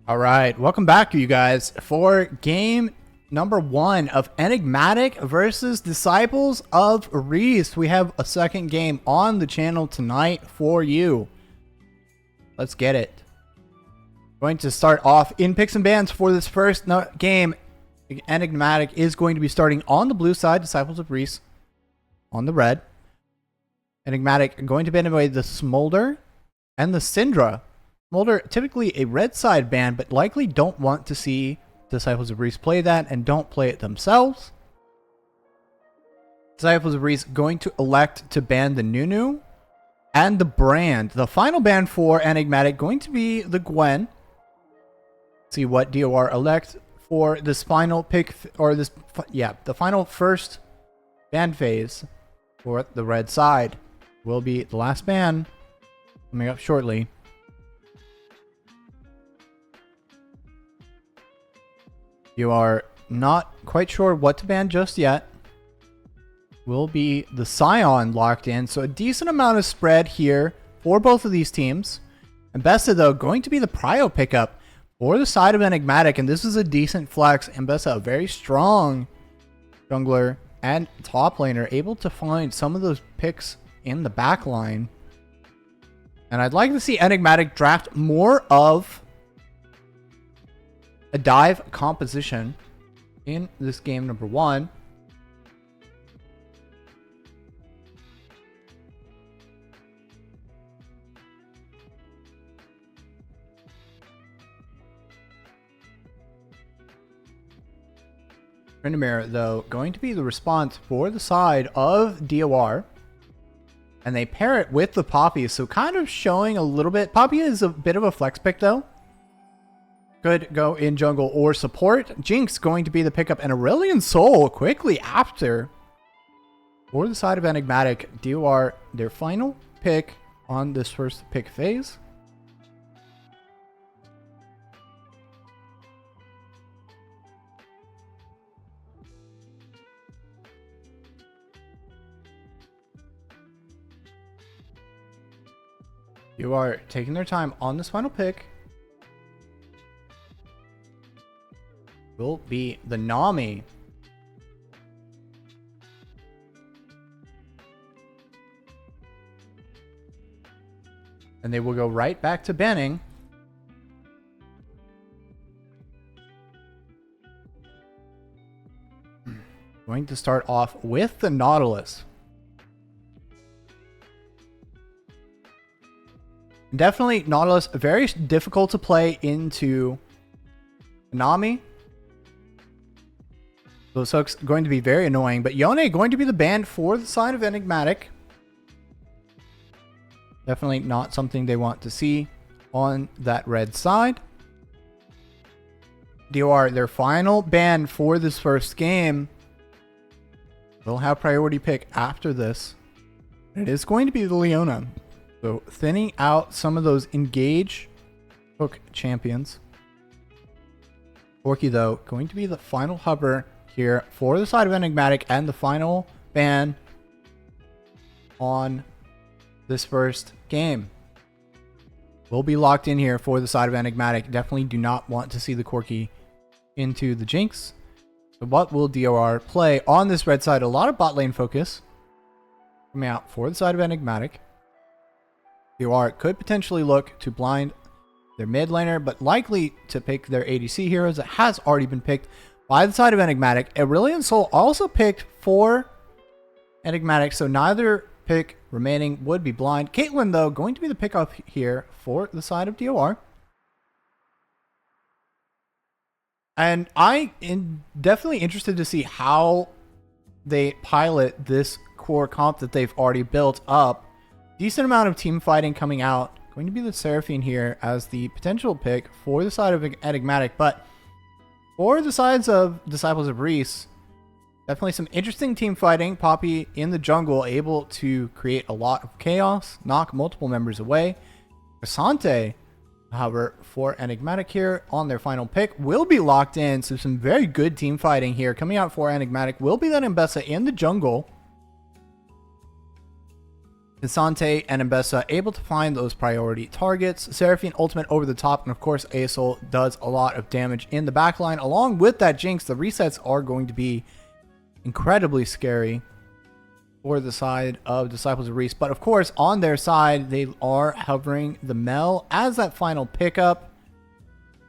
All right, welcome back, you guys, for game number 1 of Enigmatic versus Disciples of Reese. We have a second game on the channel tonight for you. Let's get it. Going to start off in picks and bans for this first game. Enigmatic is going to be starting on the blue side, Disciples of Reese on the red. Enigmatic going to ban away the Smolder and the Syndra. Smolder, typically a red side ban, but likely don't want to see Disciples of Reese play that and don't play it themselves. Disciples of Reese going to elect to ban the Nunu and the Brand. The final ban for Enigmatic going to be the Gwen. See what DOR elect for this final pick, or this, the final first ban phase for the red side will be the last ban coming up shortly. You are not quite sure what to ban just yet. Will be the Scion locked in, so a decent amount of spread here for both of these teams. And Bessa, though, going to be the Prio pickup for the side of Enigmatic, and this is a decent flex. And Bessa, a very strong jungler and top laner, able to find some of those picks in the back line. And I'd like to see Enigmatic draft more of a dive composition in this game number 1. Tryndamere, though, going to be the response for the side of DOR. And they pair it with the Poppy, so kind of showing a little bit. Poppy is a bit of a flex pick, though. Could go in jungle or support. Jinx going to be the pickup, and Aurelion Sol quickly after. For the side of Enigmatic, DOR their final pick on this first pick phase. You are taking their time on this final pick. Will be the Nami. And they will go right back to banning. Going to start off with the Nautilus. Definitely Nautilus, very difficult to play into Nami. Those hooks going to be very annoying, but Yone going to be the ban for the side of Enigmatic. Definitely not something they want to see on that red side. DOR, their final ban for this first game. They'll have priority pick after this. It is going to be the Leona. So thinning out some of those engage hook champions. Corki, though, going to be the final hover here for the side of Enigmatic, and the final ban on this first game will be locked in here for the side of Enigmatic. Definitely do not want to see the Corki into the Jinx. So what will DOR play on this red side? A lot of bot lane focus coming out for the side of Enigmatic. DOR could potentially look to blind their mid laner, but likely to pick their ADC heroes. It has already been picked by the side of Enigmatic. Aurelion Sol also picked for Enigmatic, so neither pick remaining would be blind. Caitlyn, though, going to be the pickup here for the side of DOR. And I am definitely interested to see how they pilot this core comp that they've already built up. Decent amount of team fighting coming out. Going to be the Seraphine here as the potential pick for the side of Enigmatic, but for the sides of Disciples of Reese, definitely some interesting team fighting. Poppy in the jungle, able to create a lot of chaos, knock multiple members away. Asante, however, for Enigmatic here on their final pick, will be locked in. So some very good team fighting here coming out for Enigmatic. Will be that Mbessa in the jungle. Insante and Mbessa able to find those priority targets. Seraphine ultimate over the top, and of course Aesol does a lot of damage in the backline. Along with that Jinx, the resets are going to be incredibly scary for the side of Disciples of Reese. But of course, on their side, they are hovering the Mel as that final pickup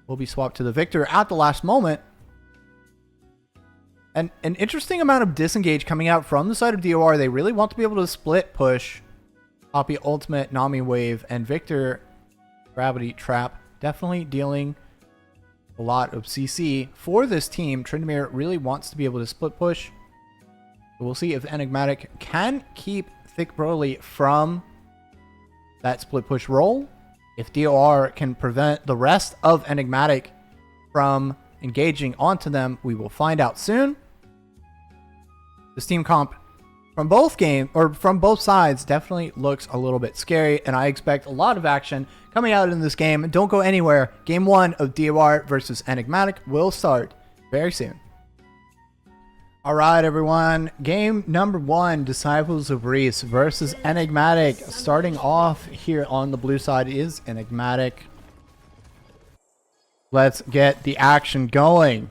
will be swapped to the Victor at the last moment. And an interesting amount of disengage coming out from the side of DOR. They really want to be able to split push Poppy ultimate, Nami wave, and Victor gravity trap. Definitely dealing a lot of CC for this team. Tryndamere really wants to be able to split push. We'll see if Enigmatic can keep Thick Broly from that split push roll. If DOR can prevent the rest of Enigmatic from engaging onto them, we will find out soon. This team comp from both sides definitely looks a little bit scary, and I expect a lot of action coming out in this game. Don't go anywhere. Game 1 of DOR versus Enigmatic will start very soon. All right, everyone. Game number 1, Disciples of Reese versus Enigmatic. Starting off here on the blue side is Enigmatic. Let's get the action going.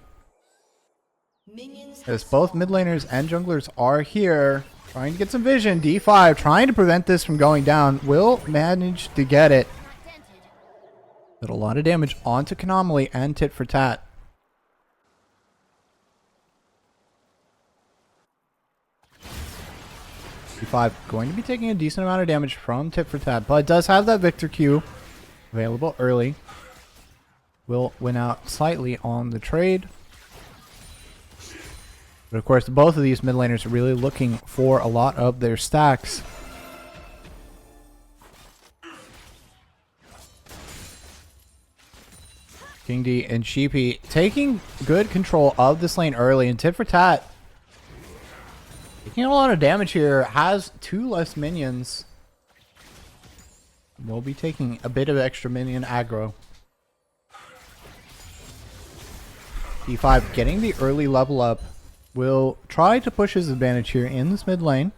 As both mid laners and junglers are here, trying to get some vision. D5 trying to prevent this from going down. Will manage to get it. Did a lot of damage onto Anomaly and Tit for Tat. D5 going to be taking a decent amount of damage from Tit for Tat, but does have that Victor Q available early. Will win out slightly on the trade. But of course, both of these mid laners are really looking for a lot of their stacks. King D and Sheepy taking good control of this lane early, and Tit for Tat taking a lot of damage here, has 2 less minions. Will be taking a bit of extra minion aggro. D5 getting the early level up. Will try to push his advantage here in this mid lane.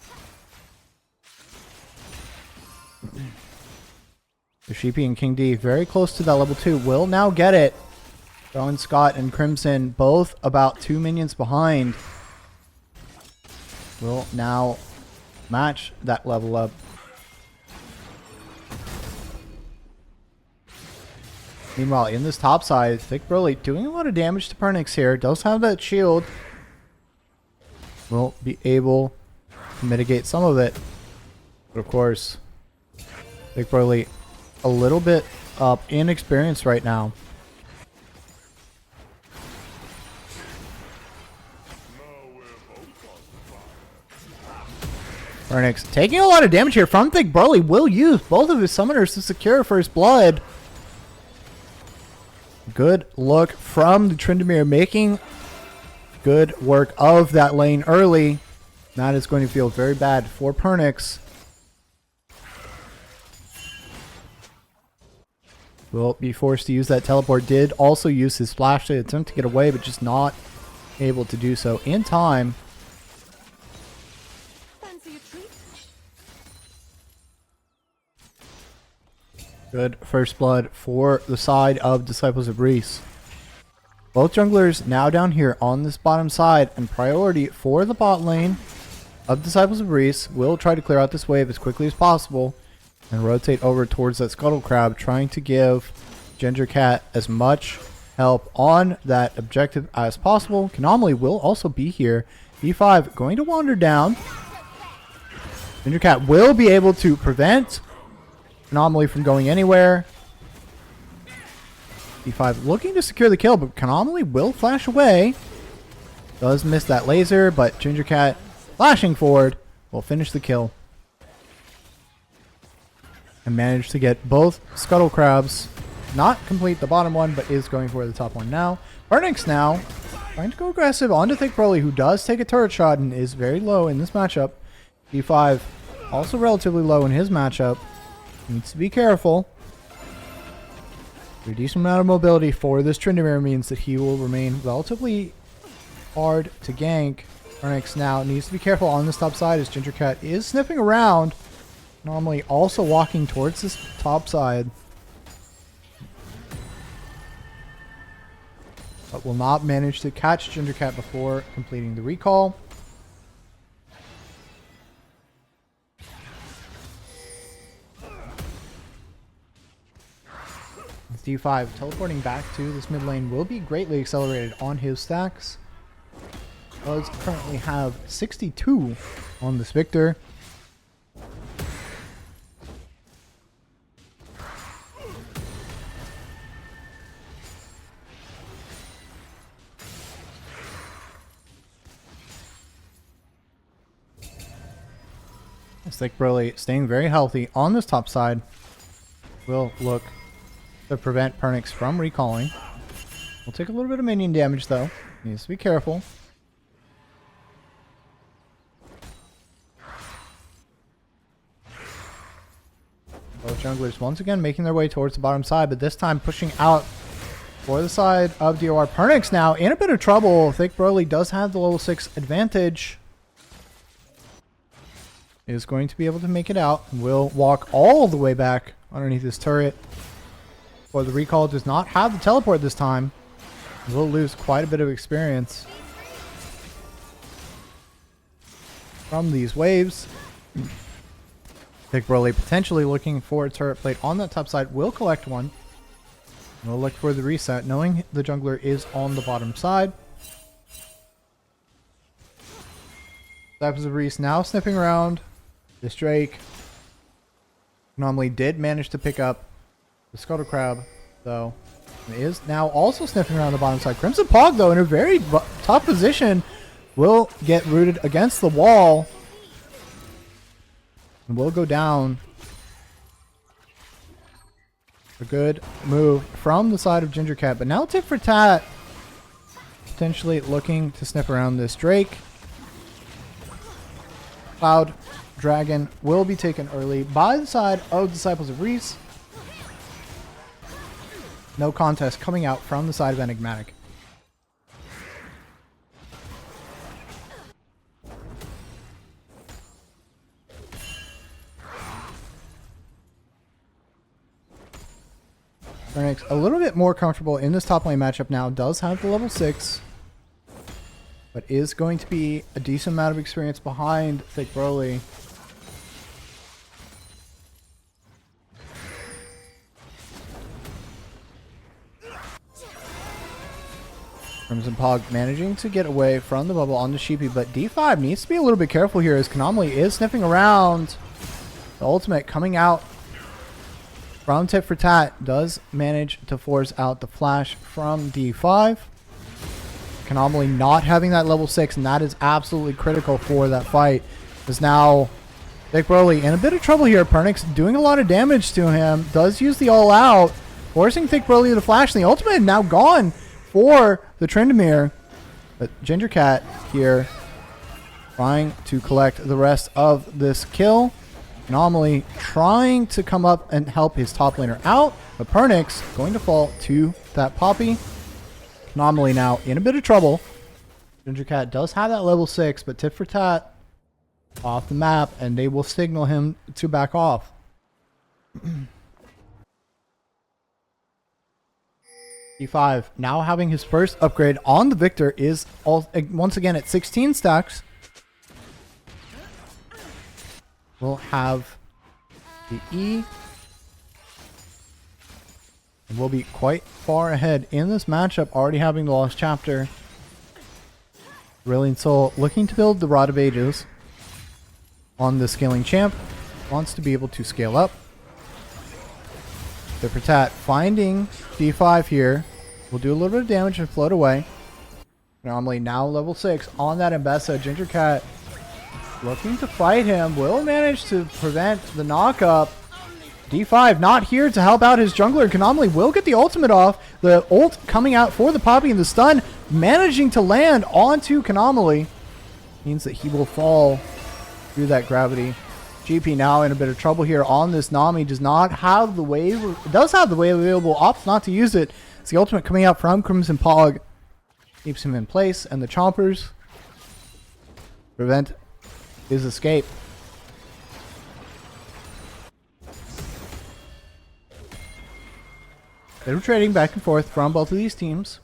The Sheepy and King D very close to that level 2. Will now get it. Rowan Scott and Crimson both about 2 minions behind. Will now match that level up. Meanwhile, in this top side, Thick Broly doing a lot of damage to Pernix here. Does have that shield. Will be able to mitigate some of it. But of course, Thick Broly a little bit up in experience right now. Pernix taking a lot of damage here from Thick Broly. Will use both of his summoners to secure first blood. Good look from the Tryndamere, making good work of that lane early. That is going to feel very bad for Pernix. Will be forced to use that teleport. Did also use his flash to attempt to get away, but just not able to do so in time. Good first blood for the side of Disciples of Reese. Both junglers now down here on this bottom side, and priority for the bot lane of Disciples of Reese. Will try to clear out this wave as quickly as possible and rotate over towards that Scuttle Crab, trying to give Ginger Cat as much help on that objective as possible. Anomaly will also be here. D5 going to wander down. Ginger Cat will be able to prevent Anomaly from going anywhere. D5 looking to secure the kill, but Anomaly will flash away. Does miss that laser, but Ginger Cat flashing forward will finish the kill. And manage to get both Scuttle Crabs. Not complete the bottom one, but is going for the top one now. Pernix now trying to go aggressive onto Thick Broly, who does take a turret shot and is very low in this matchup. D5 also relatively low in his matchup. Needs to be careful. A decent amount of mobility for this Tryndamere means that he will remain relatively hard to gank. Pernix now needs to be careful on this top side as Ginger Cat is sniffing around. Normally also walking towards this top side. But will not manage to catch Gingercat before completing the recall. D5 teleporting back to this mid lane will be greatly accelerated on his stacks. Does currently have 62 on this Victor. Thick Broly staying very healthy on this top side. Will look to prevent Pernix from recalling. Will take a little bit of minion damage though. Needs to be careful. Both junglers once again making their way towards the bottom side, but this time pushing out for the side of DOR. Pernix now in a bit of trouble. Thick Broly does have the level 6 advantage. Is going to be able to make it out. Will walk all the way back underneath this turret. For the recall does not have the teleport this time. Will lose quite a bit of experience from these waves. Thick Broly potentially looking for a turret plate on that top side. Will collect one. We'll look for the reset, knowing the jungler is on the bottom side. Types of Reese now sniffing around. This Drake normally did manage to pick up the Scuttle Crab, though. It is now also sniffing around the bottom side. Crimson Pog, though, in a very tough position, will get rooted against the wall. And will go down. A good move from the side of Gingercat. But now tit for tat. Potentially looking to sniff around this Drake. Cloud Dragon will be taken early by the side of Disciples of Reese. No contest coming out from the side of Enigmatic. Pernix a little bit more comfortable in this top lane matchup now. Does have the level 6. But is going to be a decent amount of experience behind Thick Broly. Crimson Pog managing to get away from the bubble on the Sheepy, but D5 needs to be a little bit careful here as Konami is sniffing around. The ultimate coming out from tit for tat does manage to force out the flash from D5. Konami not having that level 6, and that is absolutely critical for that fight. Is now Thick Broly in a bit of trouble here. Pernix doing a lot of damage to him. Does use the all out, forcing Thick Broly to flash, and the ultimate now gone for the Tryndamere. But Gingercat here trying to collect the rest of this kill. Anomaly trying to come up and help his top laner out, but Pernix going to fall to that Poppy. Anomaly now in a bit of trouble. Gingercat does have that level 6, but tit for tat off the map, and they will signal him to back off. D5 now having his first upgrade on the Victor is once again at 16 stacks. We'll have the E. And we'll be quite far ahead in this matchup, already having the Lost Chapter. Brilliant Soul looking to build the Rod of Ages on the scaling champ. Wants to be able to scale up. The Tit finding D5 here. Will do a little bit of damage and float away. Anomaly now level 6 on that Mbessa. Gingercat looking to fight him. Will manage to prevent the knockup. D5 not here to help out his jungler. Konami will get the ultimate off. The ult coming out for the Poppy, and the stun managing to land onto Konami. Means that he will fall through that gravity. GP now in a bit of trouble here on this Nami. Does not have the wave. Does have the wave available. Opts not to use it. It's the ultimate coming out from Crimson Pog. Keeps him in place, and the Chompers prevent his escape. They're trading back and forth from both of these teams.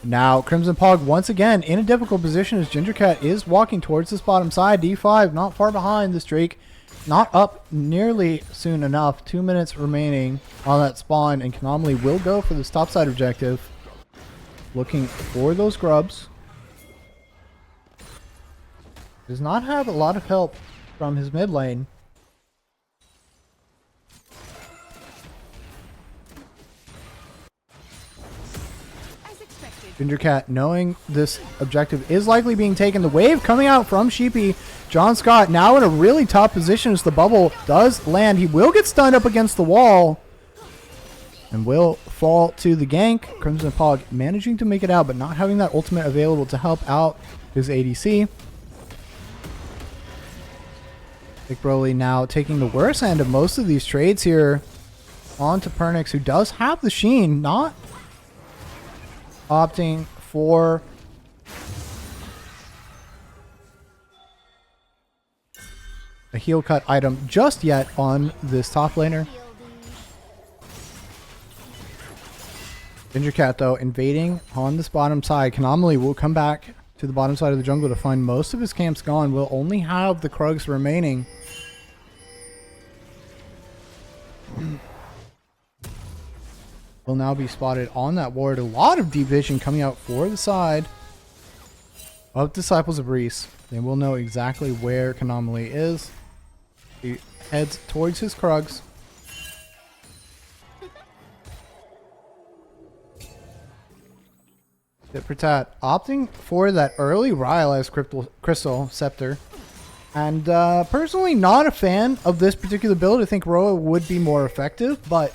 Now, Crimson Pog once again in a difficult position as Ginger Cat is walking towards this bottom side. D5 not far behind this Drake. Not up nearly soon enough. 2 minutes remaining on that spawn, and Konami will go for this topside objective. Looking for those grubs. Does not have a lot of help from his mid lane. Ginger Cat, knowing this objective is likely being taken. The wave coming out from Sheepy. John Scott now in a really top position as the bubble does land. He will get stunned up against the wall and will fall to the gank. Crimson Pog managing to make it out, but not having that ultimate available to help out his ADC. Thick Broly now taking the worst end of most of these trades here onto Pernix, who does have the Sheen, not opting for a heal cut item just yet on this top laner. Ginger Cat, though, invading on this bottom side. Konami will come back to the bottom side of the jungle to find most of his camps gone. Will only have the Krugs remaining. Will now be spotted on that ward. A lot of deep vision coming out for the side of Disciples of Reese. They will know exactly where Konami is. He heads towards his Krugs. Tit for tat, opting for that early Rylai's Crystal Scepter. And personally not a fan of this particular build. I think Roa would be more effective, but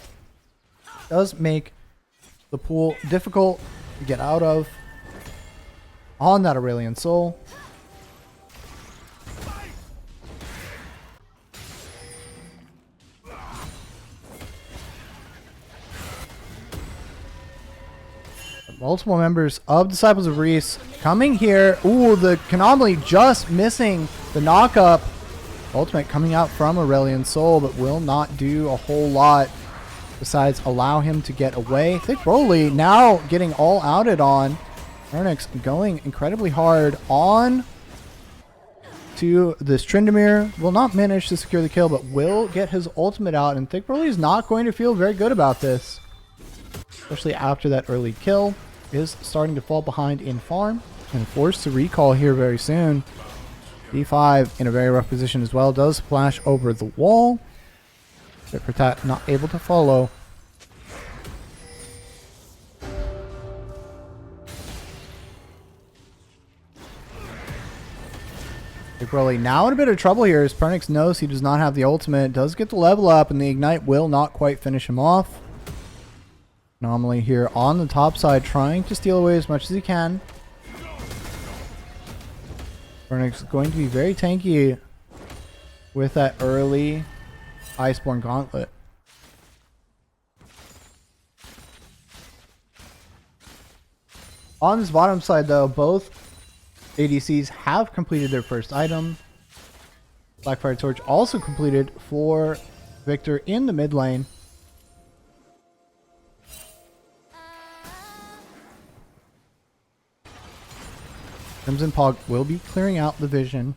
does make the pool difficult to get out of on that Aurelion Soul. Multiple members of Disciples of Reese coming here. Ooh, the Konami just missing the knock-up. Ultimate coming out from Aurelion Soul, but will not do a whole lot besides allow him to get away. Thick Broly now getting all outed on. Ernix going incredibly hard on to this Tryndamere. Will not manage to secure the kill, but will get his ultimate out. And Thick Broly is not going to feel very good about this, especially after that early kill. Is starting to fall behind in farm and forced to recall here very soon. D5 in a very rough position as well. Does splash over the wall. Tit for tat not able to follow. Thick Broly now in a bit of trouble here as Pernix knows he does not have the ultimate. Does get the level up, and the Ignite will not quite finish him off. Anomaly here on the top side, trying to steal away as much as he can. Pernix going to be very tanky with that early Iceborne Gauntlet. On this bottom side, though, both ADCs have completed their first item. Blackfire Torch also completed for Victor in the mid lane. Crimson Pog will be clearing out the vision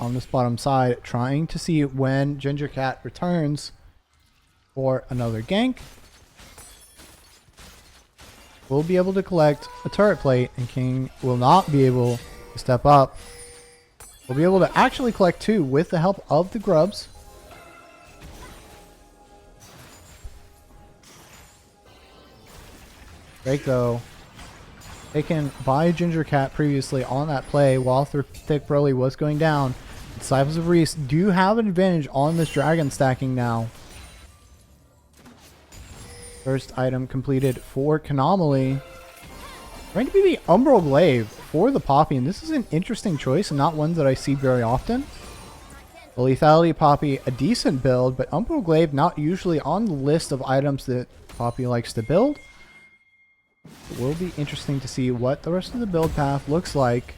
on this bottom side, trying to see when Ginger Cat returns for another gank. We'll be able to collect a turret plate, and King will not be able to step up. We'll be able to actually collect two with the help of the grubs. Drake, though, taken by Ginger Cat previously on that play while Thick Broly was going down. Disciples of Reese do have an advantage on this dragon stacking now. First item completed for Konami. Going to be the Umbral Glaive for the Poppy, and this is an interesting choice and not one that I see very often. The Lethality Poppy, a decent build, but Umbral Glaive not usually on the list of items that Poppy likes to build. It will be interesting to see what the rest of the build path looks like.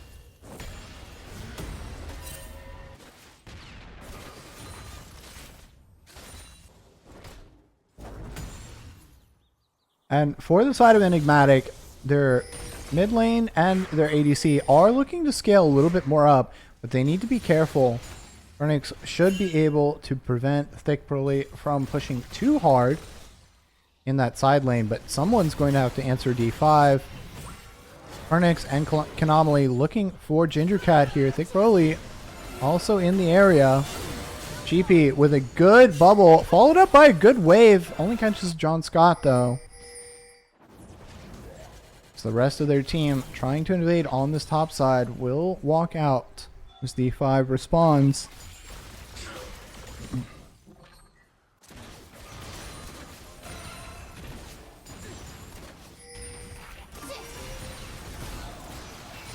And for the side of Enigmatic, their mid lane and their ADC are looking to scale a little bit more up, but they need to be careful. Phoenix should be able to prevent Thick Broly from pushing too hard in that side lane, but someone's going to have to answer D5. Phoenix and Konami looking for Ginger Cat here. Thick Broly also in the area. GP with a good bubble, followed up by a good wave. Only catches John Scott though. So the rest of their team trying to invade on this top side will walk out as D5 responds.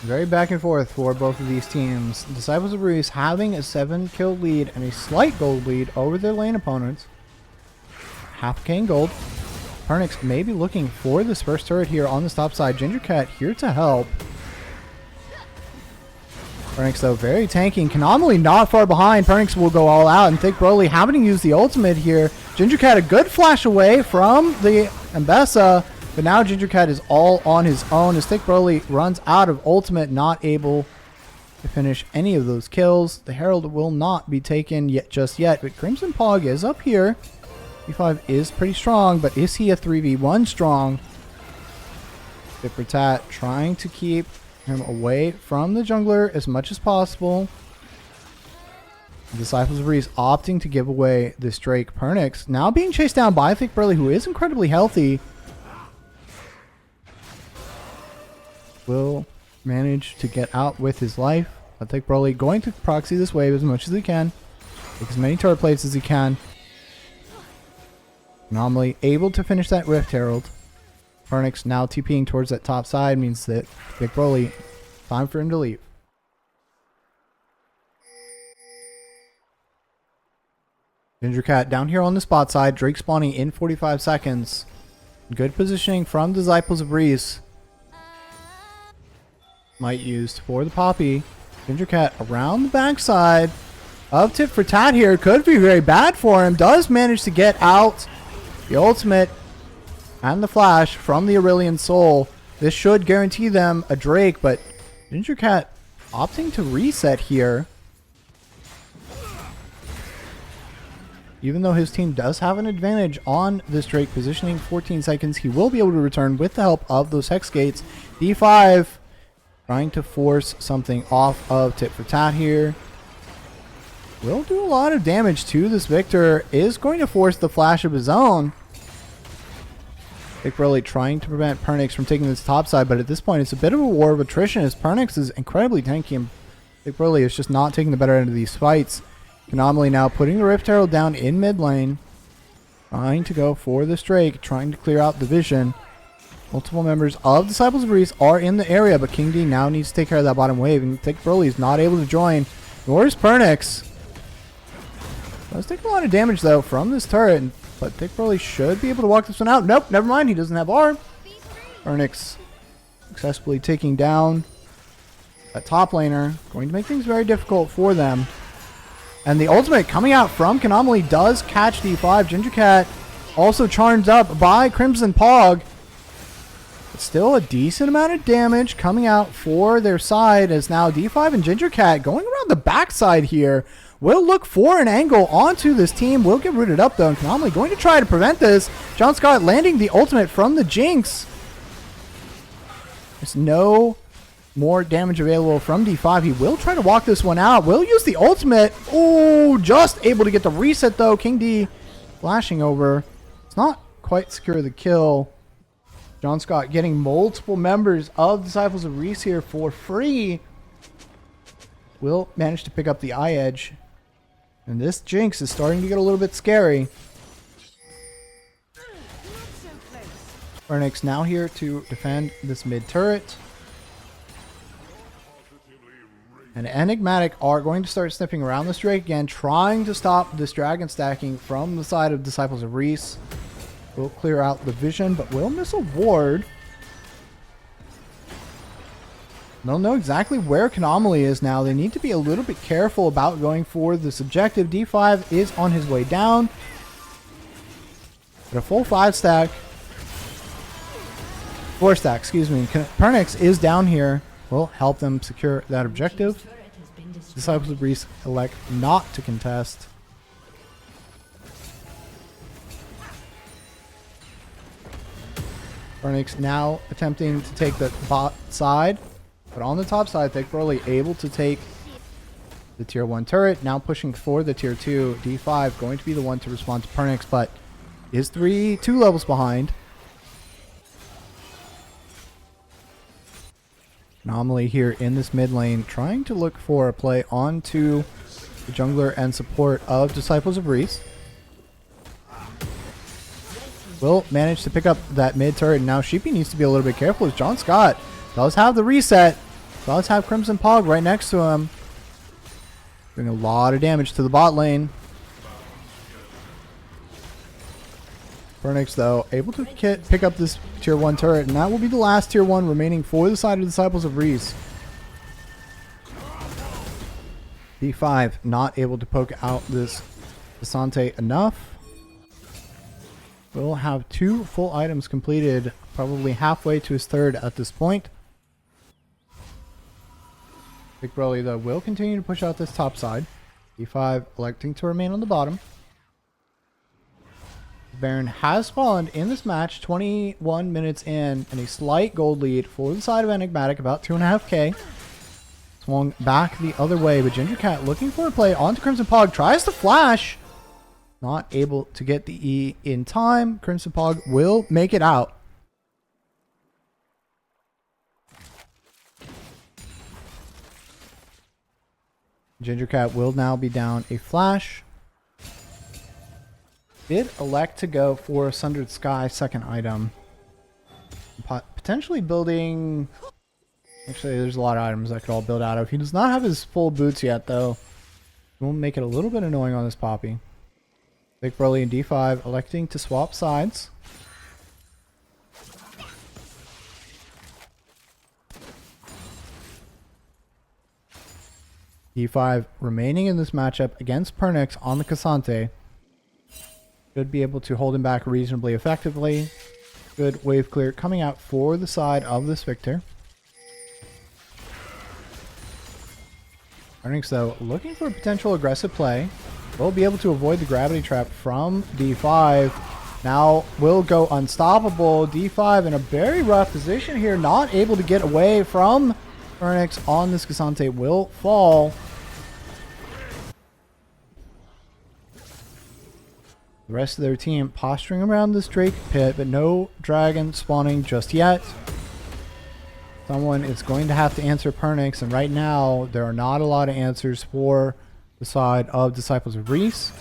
Very back and forth for both of these teams. Disciples of Reese having a 7-kill lead and a slight gold lead over their lane opponents. Half K in gold. Pernix may be looking for this first turret here on the top side. Ginger Cat here to help. Pernix though very tanky. Konami not far behind. Pernix will go all out, and Thick Broly having to use the ultimate here. Ginger Cat a good flash away from the Mbessa. But now Ginger Cat is all on his own as Thick Broly runs out of ultimate, not able to finish any of those kills. The Herald will not be taken yet just yet, but Crimson Pog is up here. E5 is pretty strong, but is he a 3v1 strong? Dipper Tat trying to keep him away from the jungler as much as possible. The Disciples of Reese opting to give away this Drake. Pernix now being chased down by Thick Broly, who is incredibly healthy. Will manage to get out with his life. But Thick Broly going to proxy this wave as much as he can. Take as many turret plates as he can. Anomaly able to finish that Rift Herald. Pernix now TPing towards that top side means that Thick Broly, time for him to leave. Ginger Cat down here on the spot side. Drake spawning in 45 seconds. Good positioning from Disciples of Reese. Might used for the Poppy. Ginger Cat around the backside of Tit for Tat here. Could be very bad for him. Does manage to get out the ultimate and the flash from the Aurelion Soul. This should guarantee them a Drake, but Ginger Cat opting to reset here. Even though his team does have an advantage on this Drake positioning, 14 seconds, he will be able to return with the help of those Hex Gates. D5 trying to force something off of Tit for Tat here. Will do a lot of damage to this Victor. Is going to force the flash of his own. Thick Broly trying to prevent Pernix from taking this top side, but at this point it's a bit of a war of attrition as Pernix is incredibly tanky and Thick Broly is just not taking the better end of these fights. Konami now putting the Rift Herald down in mid lane. Trying to go for this Drake, trying to clear out the vision. Multiple members of Disciples of Reese are in the area, but King D now needs to take care of that bottom wave, and Thick Broly is not able to join. Nor is Pernix. Does take a lot of damage though from this turret, but Thick Broly should be able to walk this one out. Nope, never mind, he doesn't have R. Pernix successfully taking down a top laner, going to make things very difficult for them. And the ultimate coming out from Konami does catch D5. Ginger Cat also charmed up by Crimson Pog. But still a decent amount of damage coming out for their side as now D5 and Ginger Cat going around the backside here. Will look for an angle onto this team. Will get rooted up though. And Konami going to try to prevent this. John Scott landing the ultimate from the Jinx. There's no more damage available from D5. He will try to walk this one out. Will use the ultimate. Oh, just able to get the reset though. King D flashing over. It's not quite secure the kill. John Scott getting multiple members of Disciples of Reese here for free. Will manage to pick up the eye edge. And this Jinx is starting to get a little bit scary. Pernix now here to defend this mid turret. And Enigmatic are going to start sniffing around this Drake again, trying to stop this dragon stacking from the side of Disciples of Reese. Will clear out the vision, but will miss a ward. They'll know exactly where Konami is now. They need to be a little bit careful about going for this objective. D5 is on his way down. But a full 5 stack 4 stack, excuse me. Pernix is down here. Will help them secure that objective. Disciples of Reese elect not to contest. Pernix now attempting to take the bot side, but on the top side, Thick Broly able to take the tier 1 turret. Now pushing for the tier 2. D5 going to be the one to respond to Pernix, but is 2 levels behind. Anomaly here in this mid lane, trying to look for a play onto the jungler and support of Disciples of Reese. Will manage to pick up that mid turret, and now Sheepy needs to be a little bit careful as John Scott does have the reset, does have Crimson Pog right next to him. Doing a lot of damage to the bot lane. Pernix, though, able to pick up this tier 1 turret, and that will be the last tier 1 remaining for the side of Disciples of Reese. D5 not able to poke out this Asante enough. Will have 2 full items completed, probably halfway to his third at this point. Big Broly, though, will continue to push out this top side. D5 electing to remain on the bottom. Baron has spawned in this match, 21 minutes in, and a slight gold lead for the side of Enigmatic, about 2.5k. Swung back the other way, but Ginger Cat looking for a play onto Crimson Pog, tries to flash. Not able to get the E in time. Crimson Pog will make it out. Ginger Cat will now be down a flash. Did elect to go for Sundered Sky second item. Potentially building... Actually, there's a lot of items I could all build out of. He does not have his full boots yet, though. Will make it a little bit annoying on this Poppy. Big Broly and D5 electing to swap sides. D5 remaining in this matchup against Pernix on the Cassante. Should be able to hold him back reasonably effectively. Good wave clear coming out for the side of this Victor. Pernix, though, looking for a potential aggressive play. Will be able to avoid the gravity trap from D5. Now will go unstoppable. D5 in a very rough position here. Not able to get away from Pernix on this Cassante. Will fall. The rest of their team posturing around this Drake pit, but no dragon spawning just yet. Someone is going to have to answer Pernix, and right now there are not a lot of answers for the side of Disciples of Reese.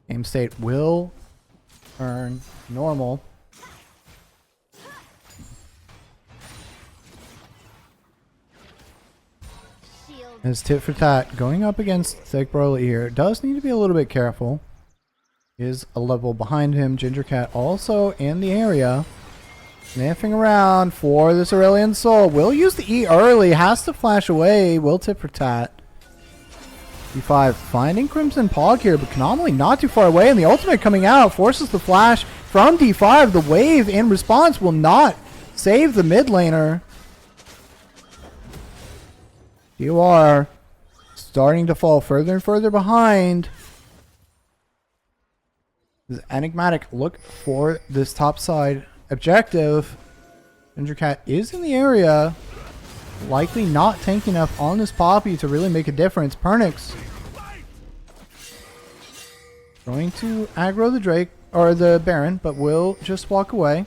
Game state will turn normal. As tit for tat going up against Thick Broly here, does need to be a little bit careful. Is a level behind him. Ginger Cat also in the area. Sniffing around for this Aurelian Soul. Will use the E early. Has to flash away. Will tit for tat. D5 finding Crimson Pog here, but Anomaly not too far away. And the ultimate coming out forces the flash from D5. The wave in response will not save the mid laner. You are starting to fall further and further behind. This Enigmatic look for this top side objective. Ginger Cat is in the area. Likely not tanky enough on this Poppy to really make a difference. Pernix going to aggro the Drake or the Baron, but will just walk away.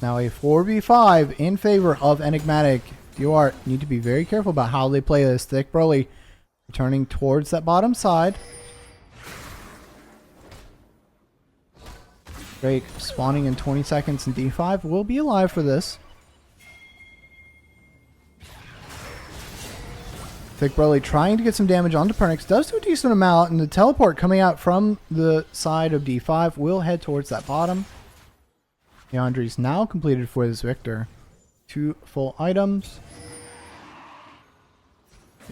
Now a 4v5 in favor of Enigmatic. You need to be very careful about how they play this. Thick Broly returning towards that bottom side. Drake spawning in 20 seconds, and D5 will be alive for this. Thick Broly trying to get some damage onto Pernix. Does do a decent amount, and the teleport coming out from the side of D5 will head towards that bottom. Leandri's now completed for this Victor. 2 full items.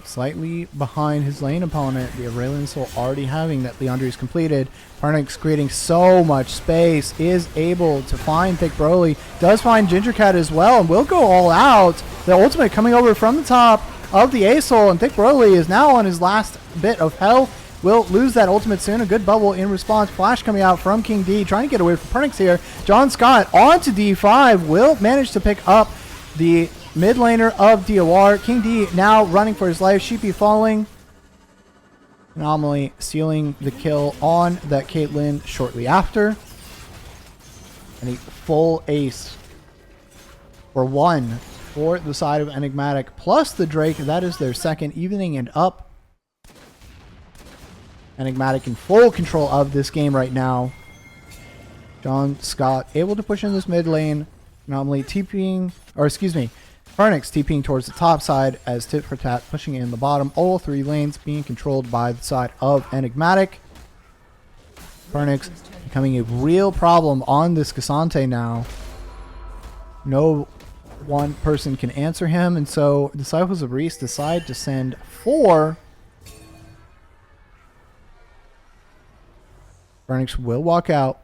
Slightly behind his lane opponent. The Aurelian Soul already having that Leandri's completed. Parnix creating so much space. Is able to find Thick Broly. Does find Ginger Cat as well. And will go all out. The ultimate coming over from the top of the A-Soul. And Thick Broly is now on his last bit of health. Will lose that ultimate soon. A good bubble in response. Flash coming out from King D. Trying to get away from Parnix here. John Scott onto D5. Will manage to pick up the mid laner of DOR. King D now running for his life. Sheepy falling. Anomaly sealing the kill on that Caitlyn shortly after. And a full ace for 1 for the side of Enigmatic. Plus the Drake. That is their second, evening and up. Enigmatic in full control of this game right now. John Scott able to push in this mid lane. Anomaly TPing, or excuse me, Parnix TPing towards the top side as Tit for Tat pushing in the bottom. All 3 lanes being controlled by the side of Enigmatic. Parnix becoming a real problem on this Cassante now. No one person can answer him, and so Disciples of Reese decide to send 4. Parnix will walk out.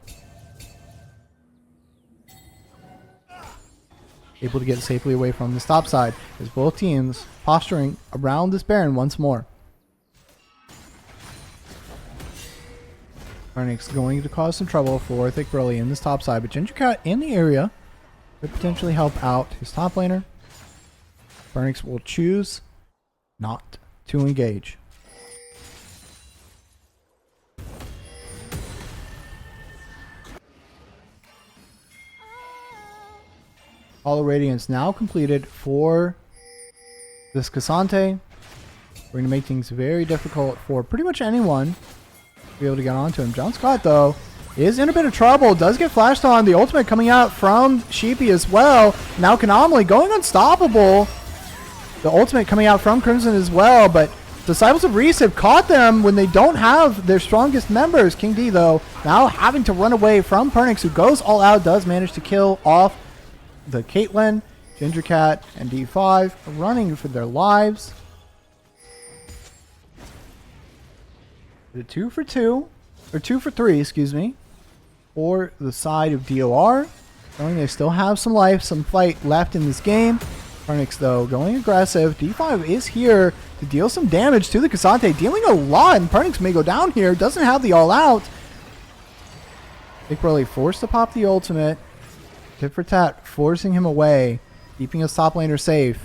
Able to get safely away from the top side as both teams posturing around this Baron once more. Parnix going to cause some trouble for Thick Broly in this top side, but Ginger Cat in the area could potentially help out his top laner. Parnix will choose not to engage. Hollow Radiance now completed for this Cassante. We're going to make things very difficult for pretty much anyone to be able to get onto him. John Scott, though, is in a bit of trouble. Does get flashed on. The ultimate coming out from Sheepy as well. Now Anomaly going unstoppable. The ultimate coming out from Crimson as well, but Disciples of Reese have caught them when they don't have their strongest members. King D, though, now having to run away from Parnix, who goes all out, does manage to kill off the Caitlyn. Ginger Cat and D5 running for their lives. The 2 for 2, or 2 for 3, excuse me, for the side of DOR. Showing they still have some life, some fight left in this game. Parnix, though, going aggressive. D5 is here to deal some damage to the Cassante, dealing a lot, and Parnix may go down here. Doesn't have the all-out. Thick Broly forced to pop the ultimate. Tit for Tat forcing him away, keeping his top laner safe.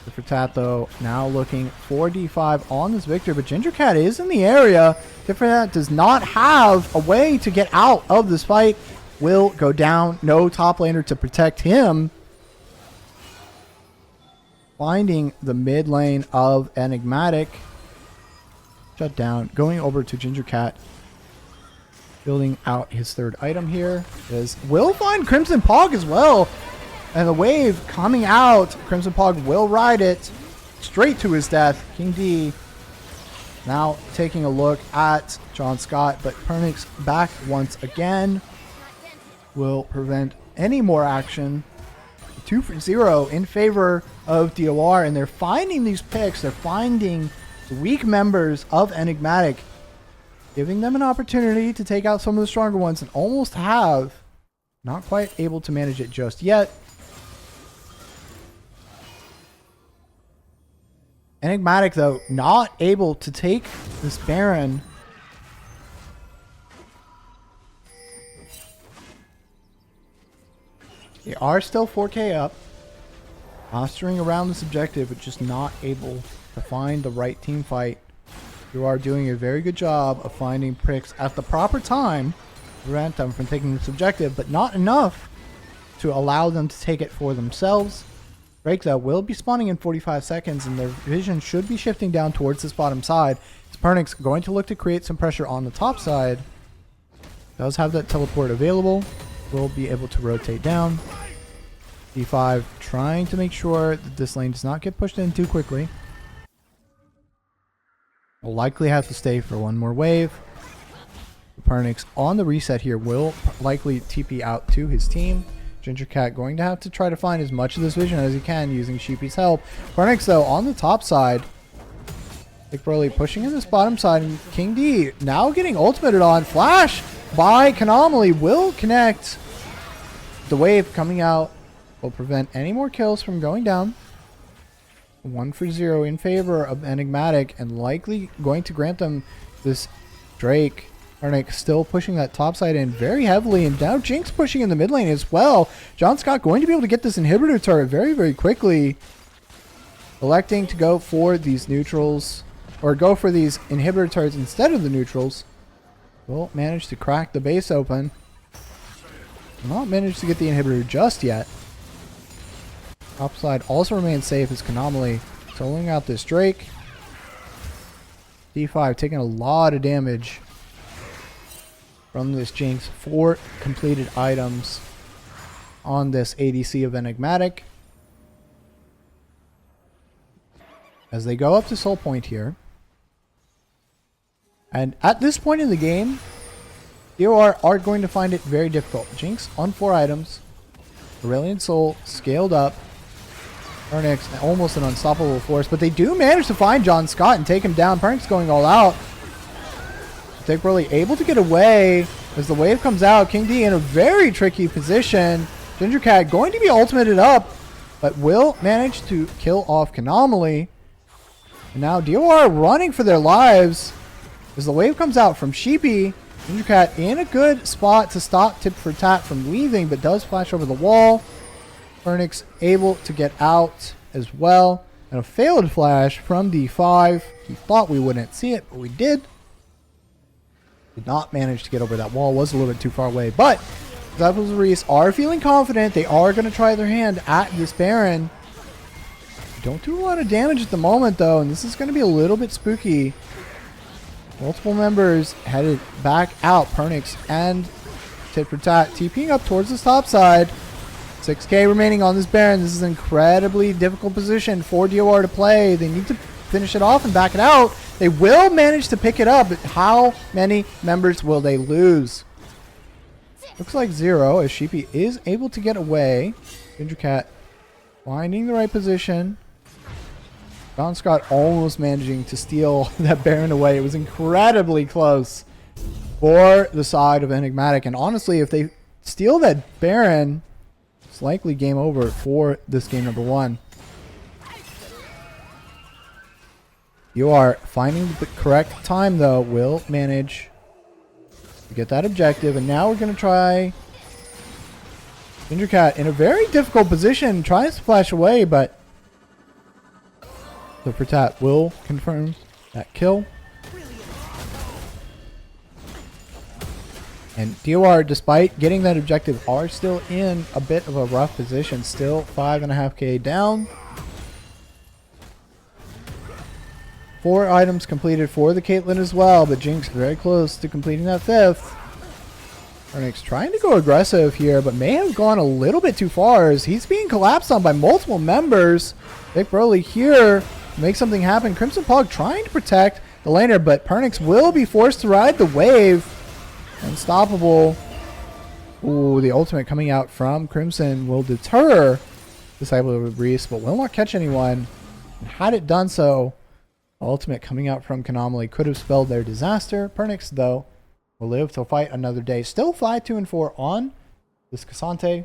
Tit for Tat, though, now looking for D5 on this Victor, but Ginger Cat is in the area. Tit for Tat does not have a way to get out of this fight. Will go down. No top laner to protect him. Finding the mid lane of Enigmatic. Shut down. Going over to Ginger Cat. Building out his 3rd item here. Will find Crimson Pog as well. And the wave coming out. Crimson Pog will ride it straight to his death. King D now taking a look at John Scott, but Parnix back once again. Will prevent any more action. 2 for 0 in favor of DOR, and they're finding these picks. They're finding the weak members of Enigmatic, giving them an opportunity to take out some of the stronger ones, and almost have. Not quite able to manage it just yet. Enigmatic, though, not able to take this Baron. They are still 4K up. Posturing around this objective, but just not able to find the right team fight. You are doing a very good job of finding pricks at the proper time to prevent them from taking this objective, but not enough to allow them to take it for themselves. Drake, though, will be spawning in 45 seconds, and their vision should be shifting down towards this bottom side. Parnix going to look to create some pressure on the top side. Does have that teleport available. Will be able to rotate down. D5 trying to make sure that this lane does not get pushed in too quickly. Will likely have to stay for one more wave. Pernix on the reset here will likely TP out to his team. Ginger Cat going to have to try to find as much of this vision as he can using Sheepy's help. Pernix, though, on the top side. Big Broly pushing in this bottom side. And King D now getting ultimated on. Flash by Anomaly will connect. The wave coming out will prevent any more kills from going down. 1-0 in favor of Enigmatic, and likely going to grant them this Drake. Pernix still pushing that top side in very heavily, and now Jinx pushing in the mid lane as well. John Scott going to be able to get this inhibitor turret very, very quickly. Electing to go for these neutrals, or go for these inhibitor turrets instead of the neutrals. Will manage to crack the base open. Not managed to get the inhibitor just yet. Top side also remains safe as Anomaly soloing out this Drake. D5 taking a lot of damage from this Jinx. 4 completed items on this ADC of Enigmatic. As they go up to Soul Point here. And at this point in the game, DOR are going to find it very difficult. Jinx on 4 items. Aurelion Soul scaled up. Pernix almost an unstoppable force, but they do manage to find John Scott and take him down. Pernix going all out. Big Broly able to get away as the wave comes out. King D in a very tricky position. Ginger Cat going to be ultimated up, but will manage to kill off Anomaly. And now DOR running for their lives as the wave comes out from Sheepy. Ginger Cat in a good spot to stop Tit for Tat from leaving, but does flash over the wall. Pernix able to get out as well. And a failed flash from D5. He thought we wouldn't see it, but we did. Did not manage to get over that wall. Was a little bit too far away. But Disciples of Reese are feeling confident. They are going to try their hand at this Baron. Don't do a lot of damage at the moment, though. And this is going to be a little bit spooky. Multiple members headed back out. Pernix and Tit for Tat TPing up towards this top side. 6k remaining on this Baron. This is an incredibly difficult position for DOR to play. They need to finish it off and back it out. They will manage to pick it up, but how many members will they lose? Looks like 0 as Sheepy is able to get away. Ginger Cat finding the right position. John Scott almost managing to steal that Baron away. It was incredibly close for the side of Enigmatic. And honestly, if they steal that Baron, it's likely game over for this game number 1. You are finding the correct time, though. Will manage to get that objective. And now we're going to try Ginger Cat in a very difficult position. Tries to flash away, but the Tat will confirm that kill. And DOR, despite getting that objective, are still in a bit of a rough position. Still 5.5k down. 4 items completed for the Caitlyn as well, but Jinx very close to completing that 5th. Pernix trying to go aggressive here, but may have gone a little bit too far as he's being collapsed on by multiple members. Big Broly here to make something happen. Crimson Pug trying to protect the laner, but Pernix will be forced to ride the wave. Unstoppable. Ooh, the ultimate coming out from Crimson will deter Disciple of Reese, but will not catch anyone. And had it done so, ultimate coming out from Anomaly could have spelled their disaster. Pernix, though, will live to fight another day. Still 5-2-4 on this Cassante.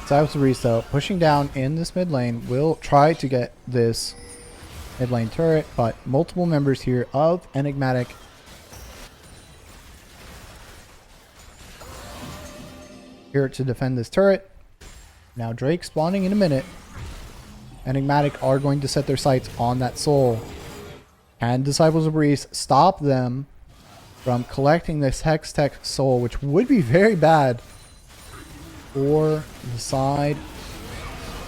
Disciples of Reese, though, pushing down in this mid lane, will try to get this mid lane turret, but multiple members here of Enigmatic here to defend this turret. Now Drake spawning in a minute. Enigmatic are going to set their sights on that soul. Can Disciples of Reese stop them from collecting this Hex Tech soul, which would be very bad for the side.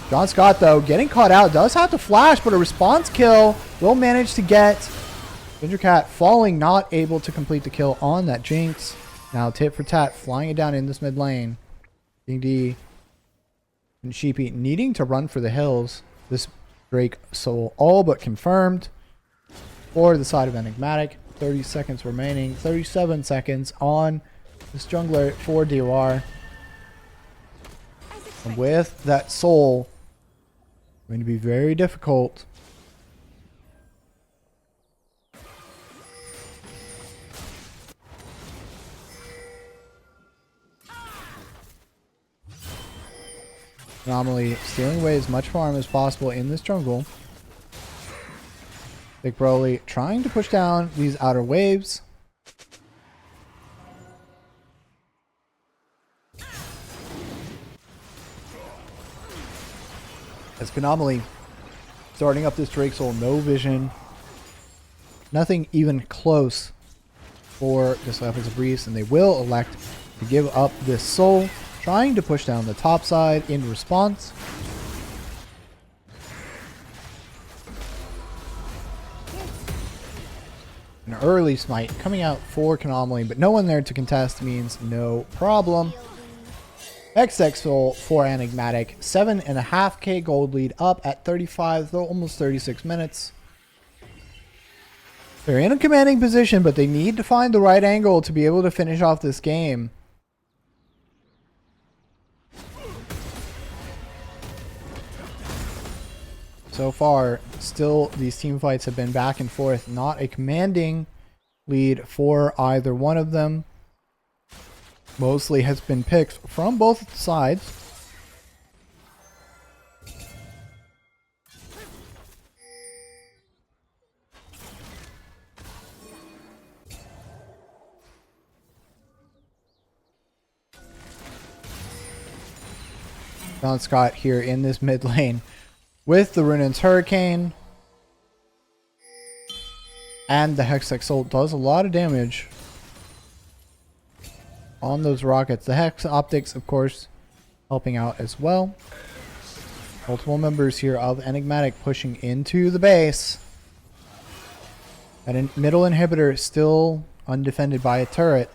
John Scott, though, getting caught out. Does have to flash, but a response kill will manage to get Ginger Cat falling, not able to complete the kill on that Jinx. Now tit for tat, flying it down in this mid lane. King D and Sheepy needing to run for the hills. This Drake soul all but confirmed for the side of Enigmatic. 30 seconds remaining. 37 seconds on this jungler for DOR. And with that soul, going to be very difficult. Anomaly stealing away as much farm as possible in this jungle. Big Broly trying to push down these outer waves. As Anomaly starting up this Drake Soul, no vision. Nothing even close for Disciples of Reese, and they will elect to give up this soul, trying to push down the top side in response. An early smite coming out for Anomaly, but no one there to contest means no problem. XX soul for Enigmatic, 7.5k gold lead up at 35, though almost 36 minutes. They're in a commanding position, but they need to find the right angle to be able to finish off this game. So far, still these team fights have been back and forth. Not a commanding lead for either one of them. Mostly has been picked from both sides. John Scott here in this mid lane with the Runaan's Hurricane. And the Hextech Soul does a lot of damage on those rockets. The Hex Optics, of course, helping out as well. Multiple members here of Enigmatic pushing into the base. And a middle inhibitor still undefended by a turret.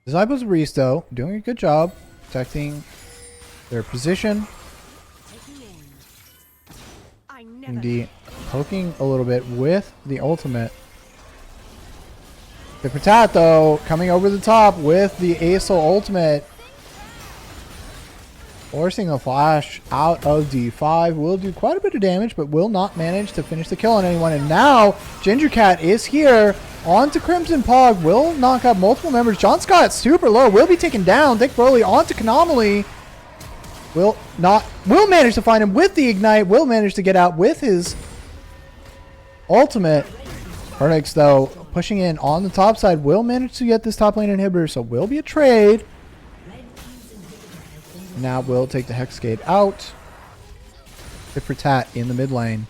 Disciples of Reese, though, doing a good job protecting their position. Indeed, poking a little bit with the ultimate. The Patat, though, coming over the top with the ASO ultimate. Forcing a flash out of D5. Will do quite a bit of damage, but will not manage to finish the kill on anyone. And now, Ginger Cat is here. Onto Crimson Pog. Will knock out multiple members. John Scott super low. Will be taken down. Dick Broly onto Anomaly. Will manage to find him with the Ignite. Will manage to get out with his ultimate. Pernix, though, pushing in on the top side. Will manage to get this top lane inhibitor, so will be a trade. Now will take the Hexgate out. Tit for tat in the mid lane.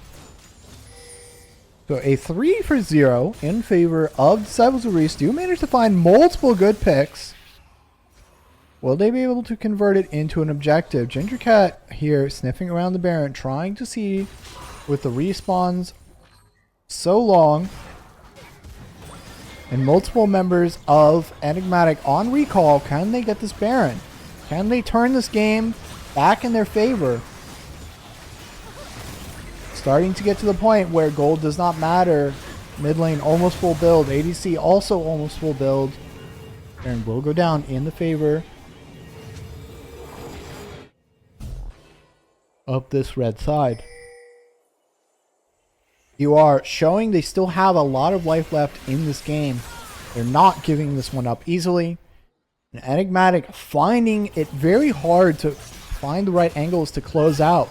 So a 3-for-0 in favor of Disciples of Reese. Do manage to find multiple good picks. Will they be able to convert it into an objective? Ginger Cat here sniffing around the Baron, trying to see with the respawns so long and multiple members of Enigmatic on recall, can they get this Baron? Can they turn this game back in their favor? Starting to get to the point where gold does not matter. Mid lane almost full build. ADC also almost full build. Baron will go down in the favor of this red side. You are showing they still have a lot of life left in this game. They're not giving this one up easily. And Enigmatic finding it very hard to find the right angles to close out.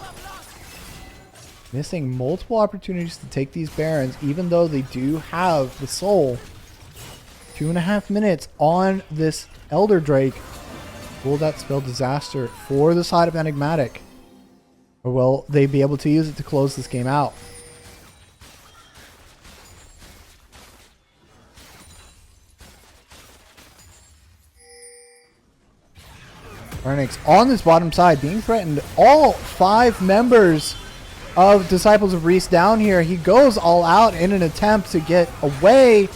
Missing multiple opportunities to take these Barons, even though they do have the soul. 2.5 minutes on this Elder Drake. Will that spell disaster for the side of Enigmatic? Or will they be able to use it to close this game out? Pernix on this bottom side being threatened. All 5 members of Disciples of Reese down here. He goes all out in an attempt to get away,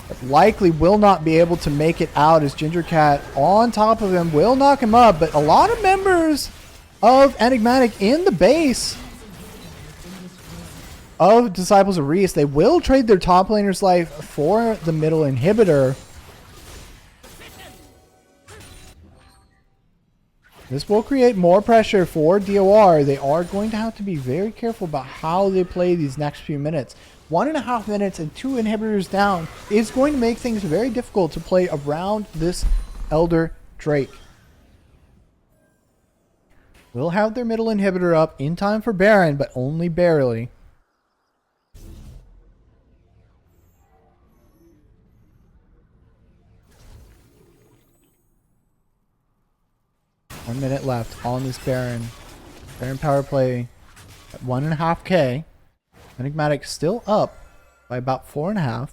but likely will not be able to make it out as Ginger Cat on top of him will knock him up. But a lot of members of Enigmatic in the base of Disciples of Reese. They will trade their top laner's life for the middle inhibitor. This will create more pressure for DOR. They are going to have to be very careful about how they play these next few minutes. 1.5 minutes and 2 inhibitors down is going to make things very difficult to play around this Elder Drake. Will have their middle inhibitor up in time for Baron, but only barely. One minute left on this Baron. Baron power play at 1.5k. Enigmatic still up by about 4.5.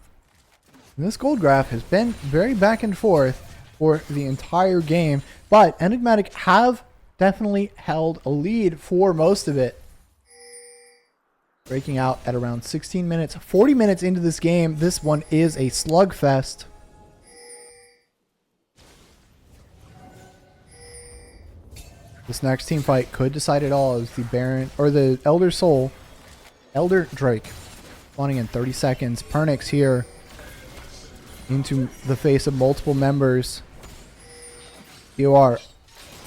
And this gold graph has been very back and forth for the entire game, but Enigmatic have definitely held a lead for most of it. Breaking out at around 16 minutes, 40 minutes into this game. This one is a slugfest. This next team fight could decide it all as the Baron or the Elder Soul, Elder Drake, spawning in 30 seconds. Pernix here into the face of multiple members. You are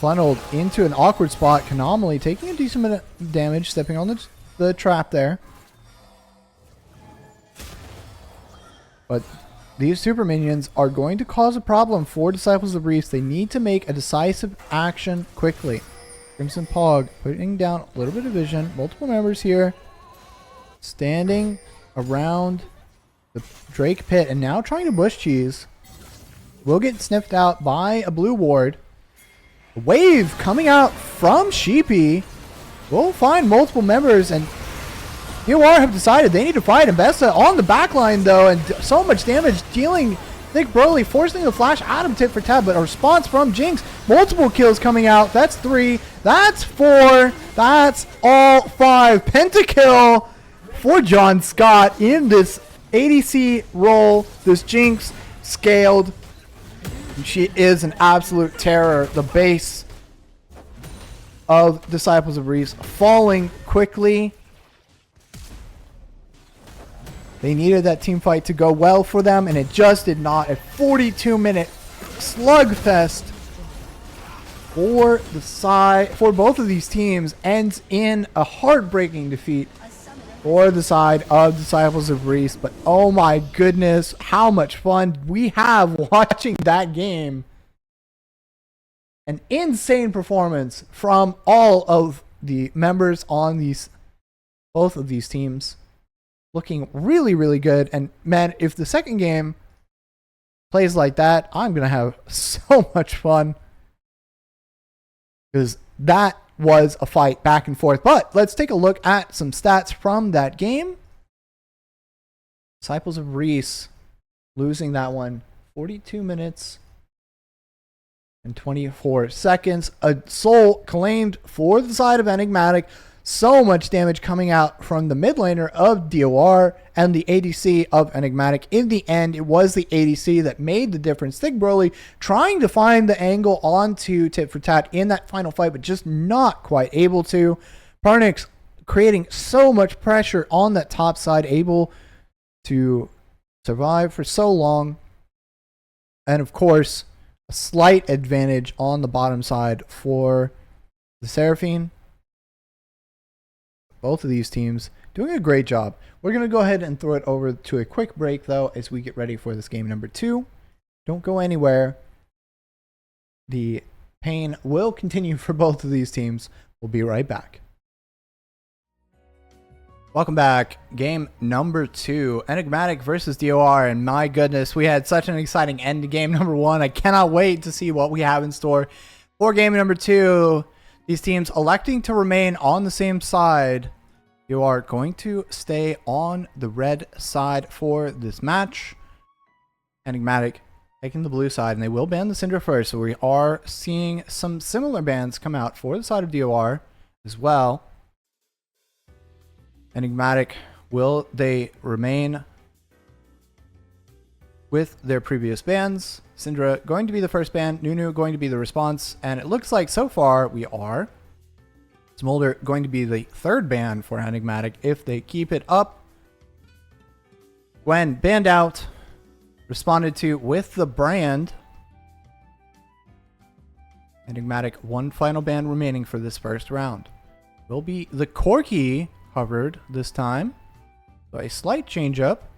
funneled into an awkward spot. Anomaly taking a decent amount of damage, stepping on the trap there. But these super minions are going to cause a problem for Disciples of Reese. They need to make a decisive action quickly. Crimson Pog putting down a little bit of vision. Multiple members here standing around the Drake pit and now trying to bush cheese. Will get sniffed out by a blue ward. A wave coming out from Sheepy. Will find multiple members, and UR have decided they need to fight. Mbessa on the backline though, and so much damage dealing Thick Broly, forcing the flash out of tit for tat, but a response from Jinx. Multiple kills coming out. That's 3. That's 4. That's all 5. Pentakill for John Scott in this ADC role. This Jinx scaled. She is an absolute terror. The base of Disciples of Reese falling quickly. They needed that team fight to go well for them, and it just did not. A 42-minute slugfest for both of these teams ends in a heartbreaking defeat for the side of Disciples of Reese. But oh my goodness, how much fun we have watching that game. An insane performance from all of the members on both of these teams. Looking really, really good. And man, if the second game plays like that, I'm going to have so much fun. Because that was a fight back and forth. But let's take a look at some stats from that game. Disciples of Reese losing that one. 42 minutes and 24 seconds. A soul claimed for the side of Enigmatic. So much damage coming out from the mid laner of DOR and the ADC of Enigmatic. In the end, it was the ADC that made the difference. Thick Broly trying to find the angle onto tit for tat in that final fight, but just not quite able to. Pernix creating so much pressure on that top side, able to survive for so long. And of course, a slight advantage on the bottom side for the Seraphine. Both of these teams doing a great job. We're going to go ahead and throw it over to a quick break, though, as we get ready for this game number 2. Don't go anywhere. The pain will continue for both of these teams. We'll be right back. Welcome back. Game number 2. Enigmatic versus DOR. And my goodness, we had such an exciting end to game number 1. I cannot wait to see what we have in store for game number 2. These teams electing to remain on the same side. You are going to stay on the red side for this match. Enigmatic taking the blue side, and they will ban the Syndra first. So we are seeing some similar bans come out for the side of DOR as well. Enigmatic, will they remain with their previous bans? Syndra going to be the first ban, Nunu going to be the response, and it looks like so far we are. Smolder going to be the third ban for Enigmatic if they keep it up. Gwen banned out, responded to with the brand. Enigmatic, one final ban remaining for this first round. Will be the Corki hovered this time. So a slight change up.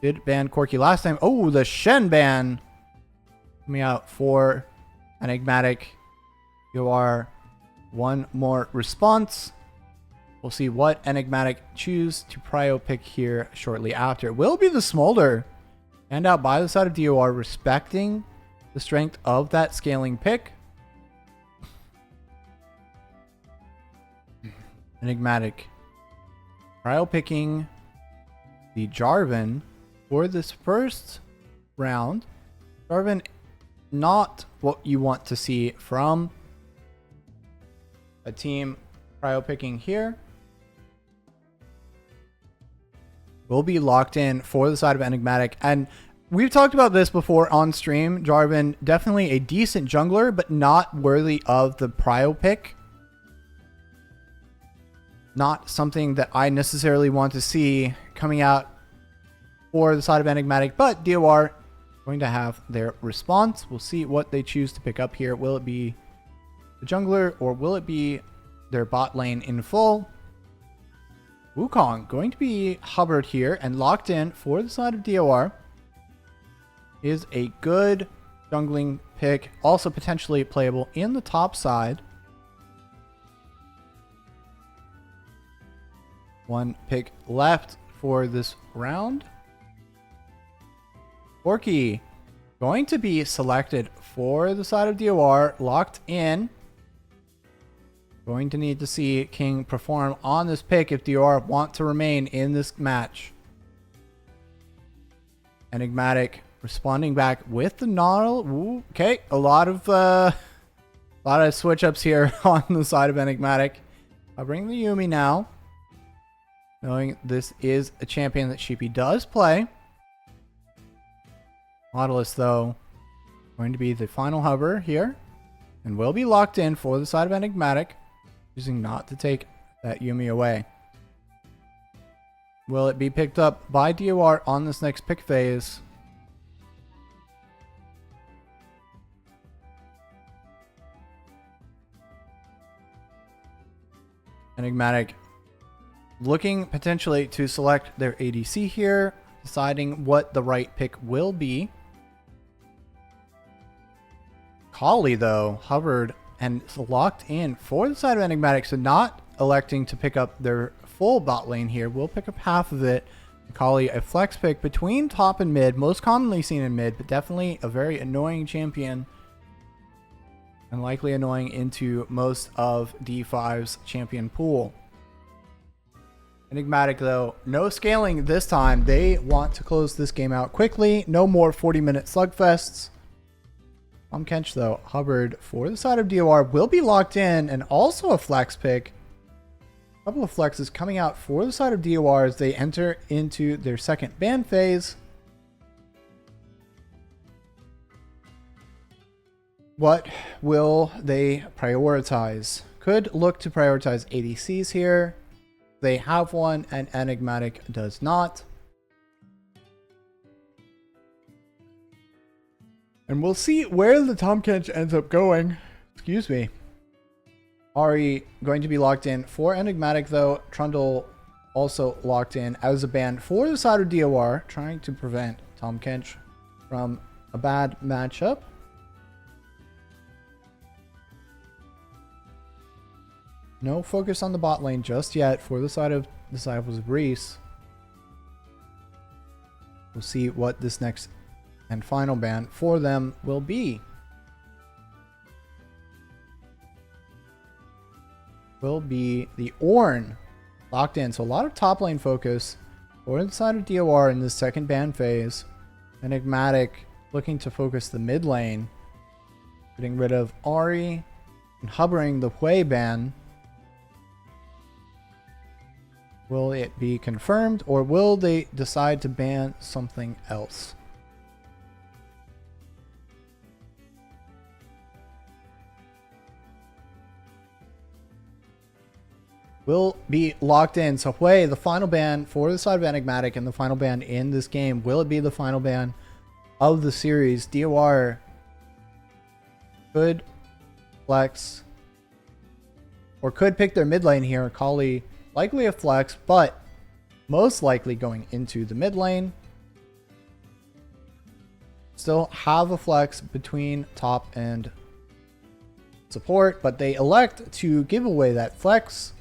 Did ban Corki last time. Oh, the Shen ban coming out for Enigmatic. You are one more response. We'll see what Enigmatic choose to prio pick here shortly after. It will be the Smolder. And out by the side of DOR, respecting the strength of that scaling pick. Enigmatic prio picking the Jarvan for this first round. Jarvan, not what you want to see from a team prio picking here. Will be locked in for the side of Enigmatic. And we've talked about this before on stream. Jarvan, definitely a decent jungler, but not worthy of the prio pick. Not something that I necessarily want to see coming out for the side of Enigmatic, but DOR going to have their response. We'll see what they choose to pick up here. Will it be the jungler or will it be their bot lane in full? Wukong going to be hovered here and locked in for the side of DOR. Is a good jungling pick, also potentially playable in the top side. One pick left for this round. Corki going to be selected for the side of DOR, locked in. Going to need to see King perform on this pick if DOR want to remain in this match. Enigmatic responding back with the Noddle. Ooh, okay, a lot of switch ups here on the side of Enigmatic. I'll bring the Yuumi now. Knowing this is a champion that Sheepy does play. Nautilus, though, going to be the final hover here. And will be locked in for the side of Enigmatic. Choosing not to take that Yuumi away. Will it be picked up by DOR on this next pick phase? Enigmatic looking potentially to select their ADC here, deciding what the right pick will be. Kali, though, hovered and locked in for the side of Enigmatic, so not electing to pick up their full bot lane here. We'll pick up half of it. Kali, a flex pick between top and mid, most commonly seen in mid, but definitely a very annoying champion. And likely annoying into most of D5's champion pool. Enigmatic, though, no scaling this time. They want to close this game out quickly. No more 40-minute slugfests. Kench, though, hovered for the side of DOR, will be locked in, and also a flex pick. A couple of flexes coming out for the side of DOR as they enter into their second ban phase. What will they prioritize? Could look to prioritize ADCs here. They have one, and Enigmatic does not. And we'll see where the Kench ends up going. Excuse me. Ari going to be locked in for Enigmatic, though. Trundle also locked in as a ban for the side of DOR, trying to prevent Kench from a bad matchup. No focus on the bot lane just yet for the side of Disciples of Reese. We'll see what this next and final ban for them will be. Will be the Ornn locked in. So a lot of top lane focus for the side of DOR in this second ban phase. Enigmatic looking to focus the mid lane, getting rid of Ari and hovering the Hui ban. Will it be confirmed, or will they decide to ban something else? Will be locked in. So Hui, the final ban for the side of Enigmatic and the final ban in this game. Will it be the final ban of the series? DOR could flex or could pick their mid lane here. Kali likely a flex, but most likely going into the mid lane. Still have a flex between top and support, but they elect to give away that flex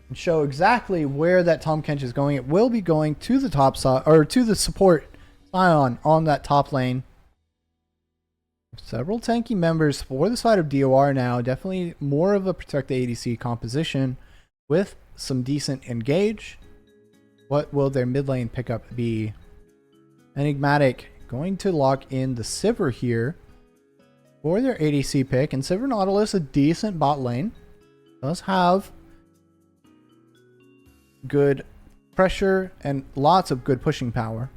and show exactly where that Tahm Kench is going. It will be going to the top side, or to the support Sion on that top lane. Several tanky members for the side of DOR now. Definitely more of a protect the ADC composition with some decent engage. What will their mid lane pickup be? Enigmatic going to lock in the Sivir here for their ADC pick. And Sivir Nautilus, a decent bot lane. Does have good pressure and lots of good pushing power.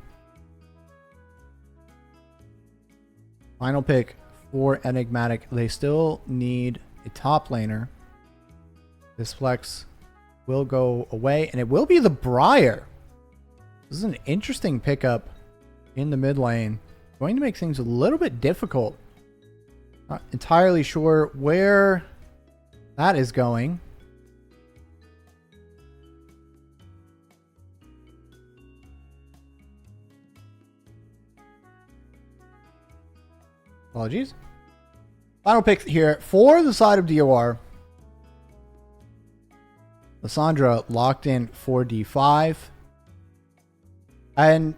Final pick for Enigmatic. They still need a top laner. This flex will go away, and it will be the Briar. This is an interesting pickup in the mid lane. Going to make things a little bit difficult. Not entirely sure where that is going. Apologies. Final pick here for the side of DOR. Lissandra locked in for D5. And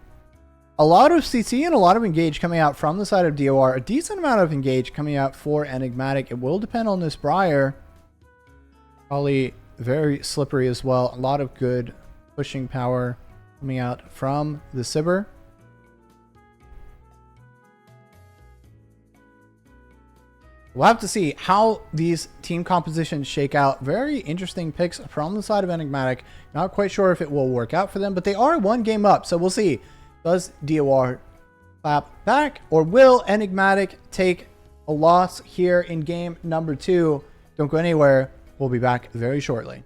a lot of CC and a lot of engage coming out from the side of DOR. A decent amount of engage coming out for Enigmatic. It will depend on this Briar. Probably very slippery as well. A lot of good pushing power coming out from the Sivir. We'll have to see how these team compositions shake out. Very interesting picks from the side of Enigmatic. Not quite sure if it will work out for them, but they are one game up. So we'll see. Does DOR clap back, or will Enigmatic take a loss here in game number 2? Don't go anywhere. We'll be back very shortly.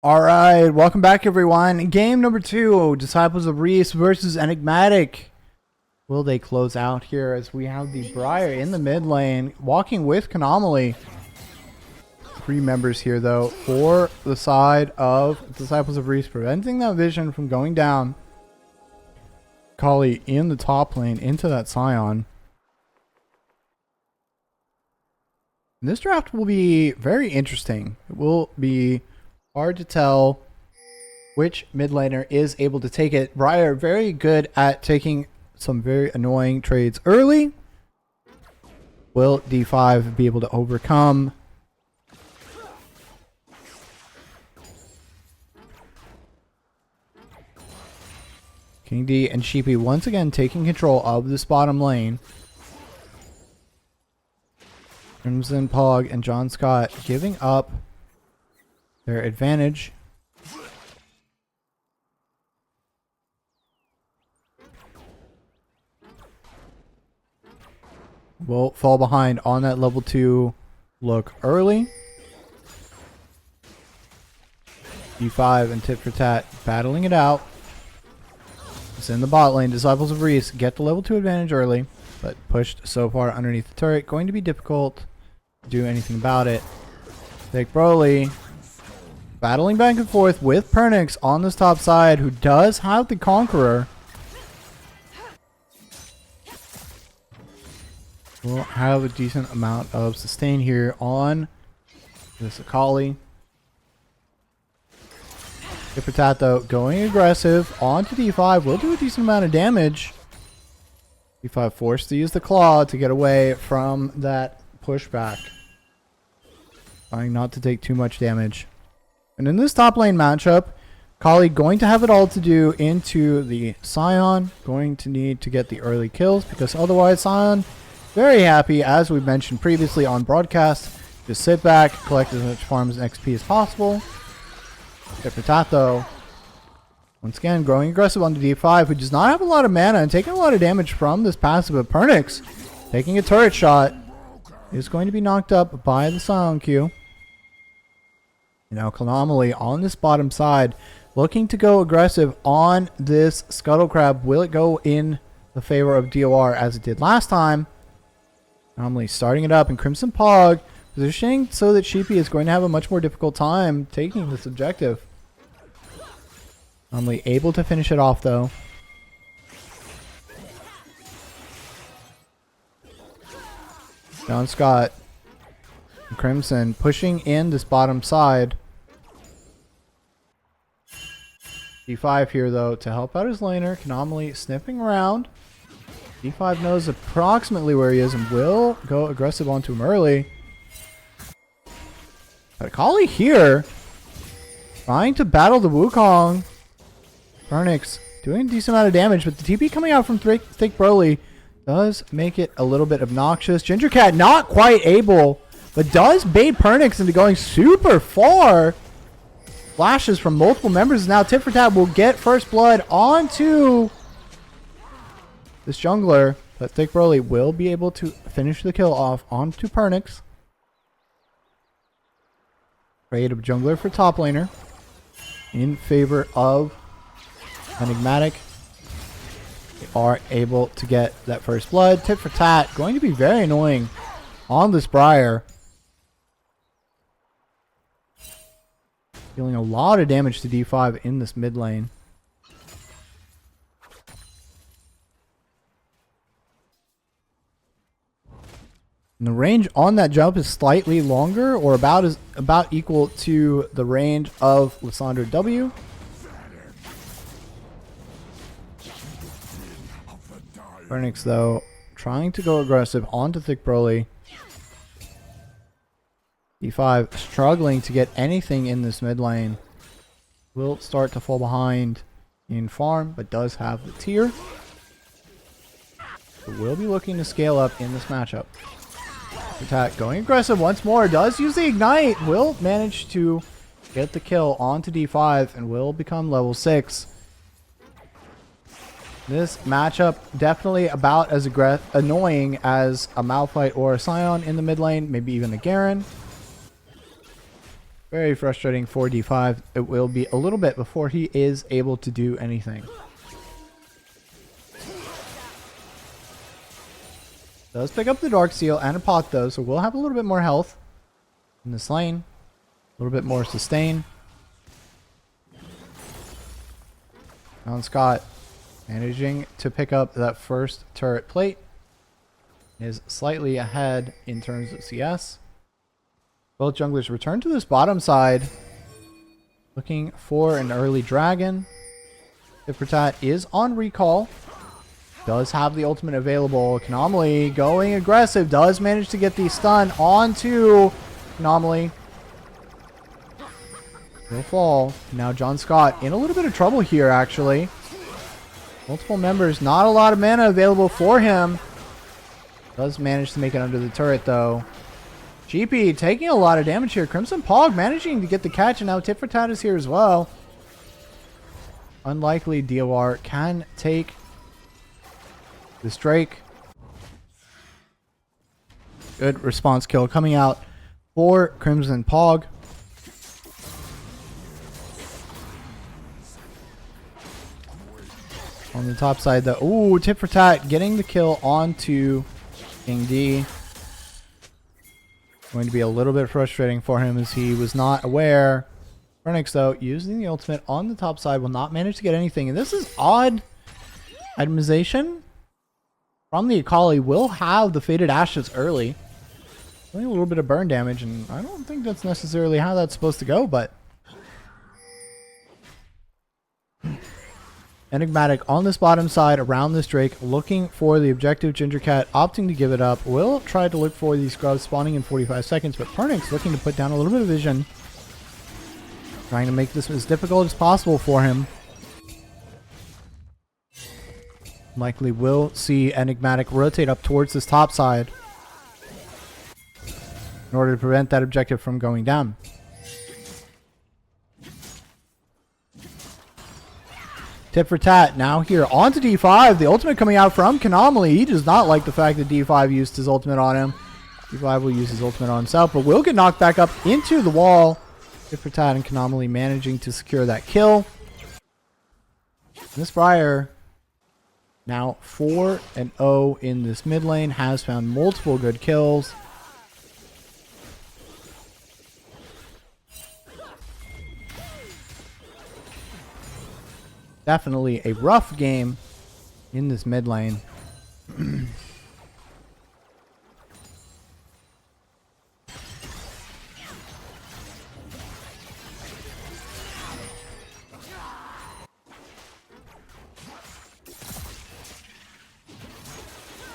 All right, welcome back, everyone. Game number 2, Disciples of Reese versus Enigmatic. Will they close out here as we have the Briar in the mid lane, walking with Anomaly. 3 members here, though, for the side of Disciples of Reese, preventing that vision from going down. Kali in the top lane into that Sion. And this draft will be very interesting. It will be hard to tell which mid laner is able to take it. Briar very good at taking some very annoying trades early. Will D5 be able to overcome? King D and Sheepy once again taking control of this bottom lane. Crimson Pog and John Scott giving up their advantage. Will fall behind on that level 2 look early. D5 and Tit for Tat battling it out. It's in the bot lane. Disciples of Reese get the level 2 advantage early, but pushed so far underneath the turret. Going to be difficult to do anything about it. Thick Broly battling back and forth with Pernix on this top side, who does have the Conqueror. We'll have a decent amount of sustain here on this Akali. Tit though going aggressive onto D5 will do a decent amount of damage. D5 forced to use the claw to get away from that pushback, trying not to take too much damage. And in this top lane matchup, Kali going to have it all to do into the Scion. Going to need to get the early kills because otherwise Scion, very happy, as we mentioned previously on broadcast, just sit back, collect as much farms and XP as possible. Tit for tat though. Once again, growing aggressive on the D5, who does not have a lot of mana and taking a lot of damage from this passive of Pernix. Taking a turret shot. Is going to be knocked up by the Scion Q. Now Anomaly on this bottom side, looking to go aggressive on this Scuttle Crab. Will it go in the favor of DOR as it did last time? Anomaly starting it up, and Crimson Pog positioning so that Sheepy is going to have a much more difficult time taking this objective. Anomaly able to finish it off though. John Scott and Crimson pushing in this bottom side. D5 here though to help out his laner. Anomaly sniffing around. D5 knows approximately where he is and will go aggressive onto him early. But Kali here trying to battle the Wukong. Pernix doing a decent amount of damage, but the TP coming out from Thick Broly does make it a little bit obnoxious. Ginger Cat not quite able, but does bait Pernix into going super far. Flashes from multiple members. Now Tit for Tat will get first blood onto this jungler, but Thick Broly will be able to finish the kill off onto Pernix. Creative jungler for top laner in favor of Enigmatic. They are able to get that first blood. Tit for tat going to be very annoying on this Briar. Dealing a lot of damage to D5 in this mid lane. And the range on that jump is slightly longer, or about equal to the range of Lysandre W. Pernix though trying to go aggressive onto Thick Broly. D5 struggling to get anything in this mid lane. Will start to fall behind in farm, but does have the tier. So will be looking to scale up in this matchup. Attack going aggressive once more. Does use the ignite. Will manage to get the kill onto D5 and will become level 6. This matchup definitely about as annoying as a Malphite or a Scion in the mid lane, maybe even a Garen. Very frustrating for D5. It will be a little bit before he is able to do anything. Does pick up the Dark Seal and a pot though, so we'll have a little bit more health in this lane. A little bit more sustain. John Scott managing to pick up that first turret plate. Is slightly ahead in terms of CS. Both junglers return to this bottom side. Looking for an early dragon. Tit for tat is on recall. Does have the ultimate available. Anomaly going aggressive. Does manage to get the stun onto Anomaly. Will fall. Now John Scott in a little bit of trouble here actually. Multiple members. Not a lot of mana available for him. Does manage to make it under the turret though. GP taking a lot of damage here. Crimson Pog managing to get the catch, and now Tit for tat is here as well. Unlikely DOR can take this Drake. Good response kill coming out for Crimson Pog. On the top side though, ooh, Tit for tat getting the kill onto King D. Going to be a little bit frustrating for him as he was not aware. Pernix though, using the ultimate on the top side, will not manage to get anything. And this is odd itemization from the Akali. Will have the Faded Ashes early. Only a little bit of burn damage, and I don't think that's necessarily how that's supposed to go, but Enigmatic on this bottom side around this Drake, looking for the objective. Ginger Cat opting to give it up. Will try to look for these scrubs spawning in 45 seconds, but Pernix looking to put down a little bit of vision. Trying to make this as difficult as possible for him. Likely will see Enigmatic rotate up towards this top side in order to prevent that objective from going down. Tip for tat. Now here onto D5. The ultimate coming out from Konami. He does not like the fact that D5 used his ultimate on him. D5 will use his ultimate on himself, but will get knocked back up into the wall. Tip for tat and Konami managing to secure that kill. This Briar now 4-0 in this mid lane. Has found multiple good kills. Definitely a rough game in this mid lane.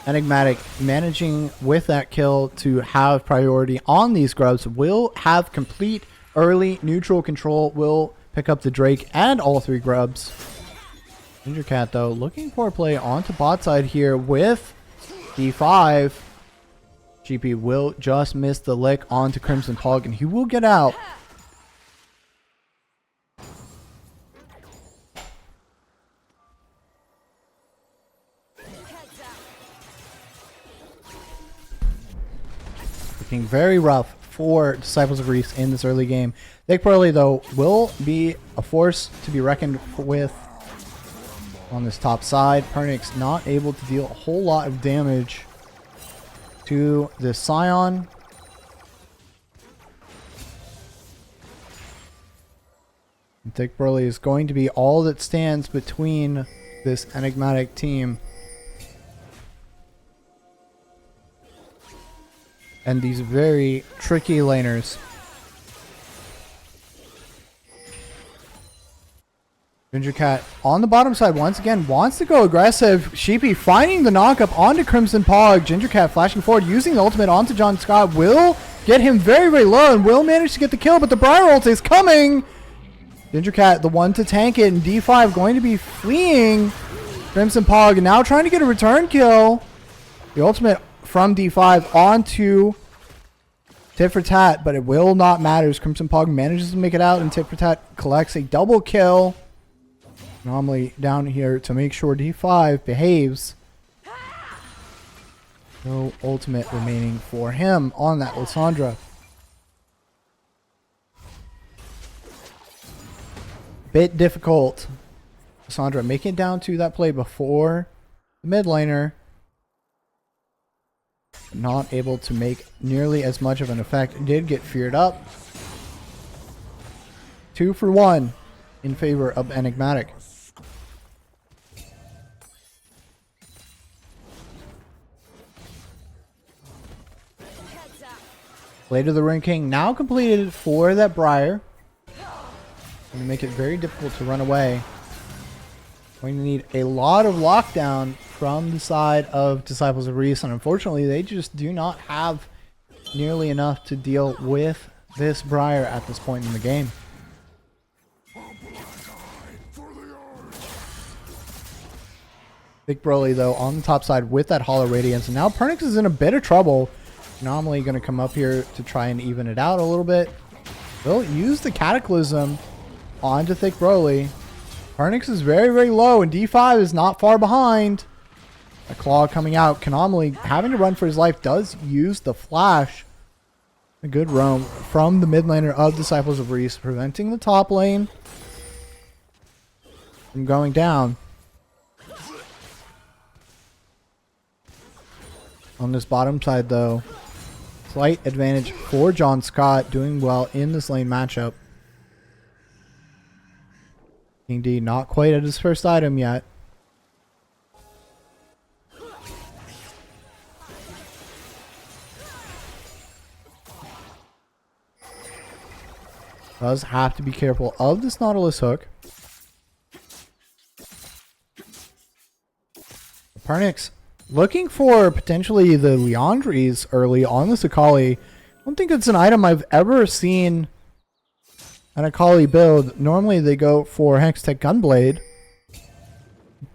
Enigmatic managing with that kill to have priority on these grubs. Will have complete early neutral control. Will pick up the Drake and all 3 grubs. Ginger Cat, though, looking for a play onto bot side here with D5. GP will just miss the lick onto Crimson Pog, and he will get out. Looking very rough for Disciples of Reese in this early game. Thick Burley, though, will be a force to be reckoned with on this top side. Pernix not able to deal a whole lot of damage to this Scion. And Thick Burley is going to be all that stands between this Enigmatic team and these very tricky laners. Ginger Cat on the bottom side once again wants to go aggressive. Sheepy finding the knockup onto Crimson Pog. Ginger Cat flashing forward, using the ultimate onto John Scott. Will get him very, very low and will manage to get the kill, but the Briar ult is coming. Ginger Cat, the one to tank it, and D5 going to be fleeing Crimson Pog, and now trying to get a return kill. The ultimate from D5 onto Tit for Tat, but it will not matter as Crimson Pog manages to make it out, and Tit for Tat collects a double kill. Normally down here to make sure D5 behaves. No ultimate remaining for him on that Lysandra. Bit difficult. Lysandra making it down to that play before the mid laner. Not able to make nearly as much of an effect. Did get feared up. 2 for 1 in favor of Enigmatic. Blade of the Ring King now completed for that Briar. Going to make it very difficult to run away. Going to need a lot of lockdown from the side of Disciples of Reese, and unfortunately they just do not have nearly enough to deal with this Briar at this point in the game. Big Broly, though, on the top side with that Hollow Radiance, and now Pernix is in a bit of trouble. Anomaly going to come up here to try and even it out a little bit. They'll use the Cataclysm onto Thick Broly. Pernix is very, very low, and D5 is not far behind. A claw coming out. Anomaly having to run for his life does use the flash. A good roam from the mid laner of Disciples of Reese, preventing the top lane from going down. On this bottom side, though, slight advantage for John Scott, doing well in this lane matchup. King D not quite at his first item yet. Does have to be careful of this Nautilus hook. Pernix looking for potentially the Leandries early on the Sakali. I don't think it's an item I've ever seen an Akali build. Normally they go for Hextech Gunblade.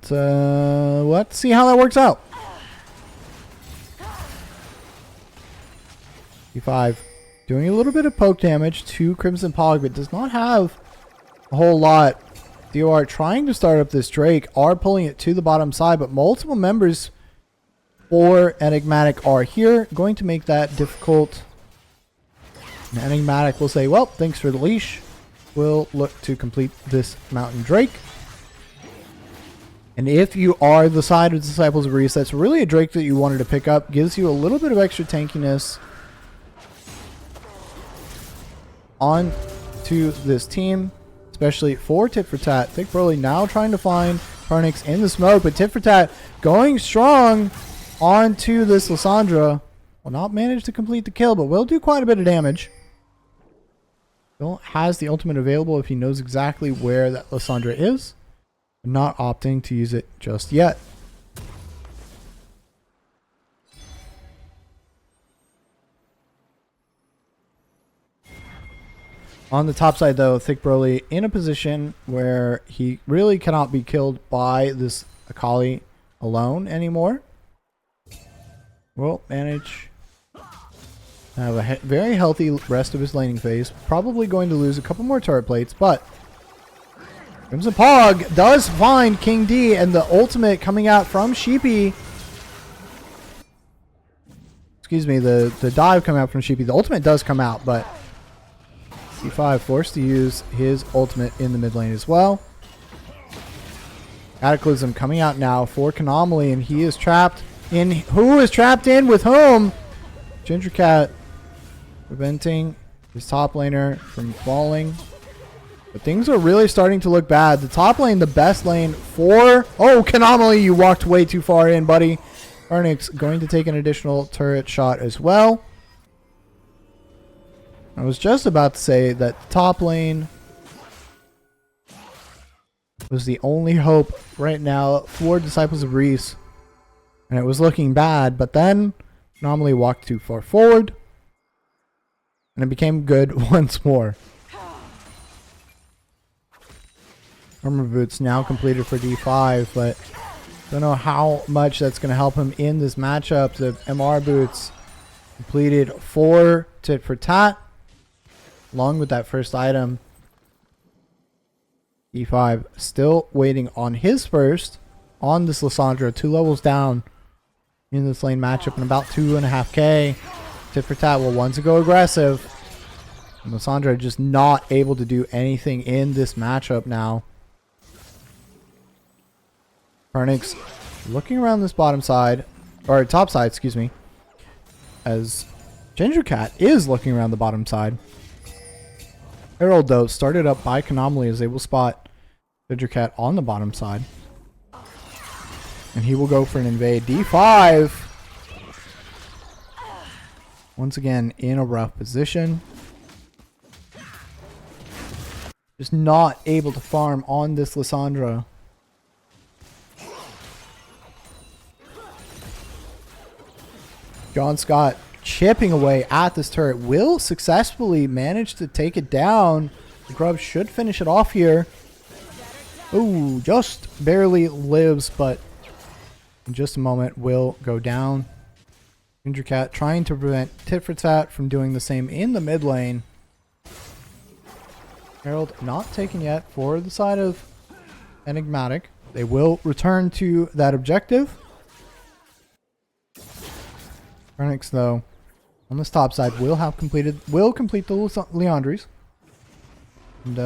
But, let's see how that works out. E5 doing a little bit of poke damage to Crimson Pog, but does not have a whole lot. DOR trying to start up this Drake, are pulling it to the bottom side, but multiple members for Enigmatic are here, going to make that difficult. And Enigmatic will say, well, thanks for the leash. We'll look to complete this Mountain Drake. And if you are the side of Disciples of Reese, that's really a Drake that you wanted to pick up. Gives you a little bit of extra tankiness on to this team, especially for Tit for Tat. Thick Broly now trying to find Pernix in the smoke, but Tit for Tat going strong onto this Lissandra. Will not manage to complete the kill, but will do quite a bit of damage. Still has the ultimate available if he knows exactly where that Lissandra is, but not opting to use it just yet. On the top side, though, Thick Broly in a position where he really cannot be killed by this Akali alone anymore. Will manage to have a very healthy rest of his laning phase. Probably going to lose a couple more turret plates, but Crimson Pog does find King D, and the ultimate coming out from Sheepy. Excuse me, the dive coming out from Sheepy. The ultimate does come out, but C5 forced to use his ultimate in the mid lane as well. Cataclysm coming out now for Anomaly, and he is trapped in. Who is trapped in with whom? Ginger Cat preventing his top laner from falling. But things are really starting to look bad. The top lane, the best lane for... Oh, Anomaly, you walked way too far in, buddy. Pernix going to take an additional turret shot as well. I was just about to say that the top lane was the only hope right now for Disciples of Reese. And it was looking bad, but then Anomaly walked too far forward. And it became good once more. Armor Boots now completed for D5, but don't know how much that's going to help him in this matchup. The MR Boots completed for Tit for Tat, along with that first item. E5 still waiting on his first on this Lissandra, 2 levels down in this lane matchup, and about 2.5k. Tit for Tat will once go aggressive. And Lissandra just not able to do anything in this matchup now. Pernix looking around this bottom side, or top side, excuse me, as Ginger Cat is looking around the bottom side. Herald, though, started up by Anomaly as they will spot Ginger Cat on the bottom side. And he will go for an invade. D5! Once again, in a rough position. Just not able to farm on this Lissandra. John Scott chipping away at this turret. Will successfully manage to take it down. The Grub should finish it off here. Ooh, just barely lives, but in just a moment will go down. Ginger Cat trying to prevent Tit for Tat from doing the same in the mid lane. Herald not taken yet for the side of Enigmatic. They will return to that objective. Pernix, though, on this top side will complete the Leandries. And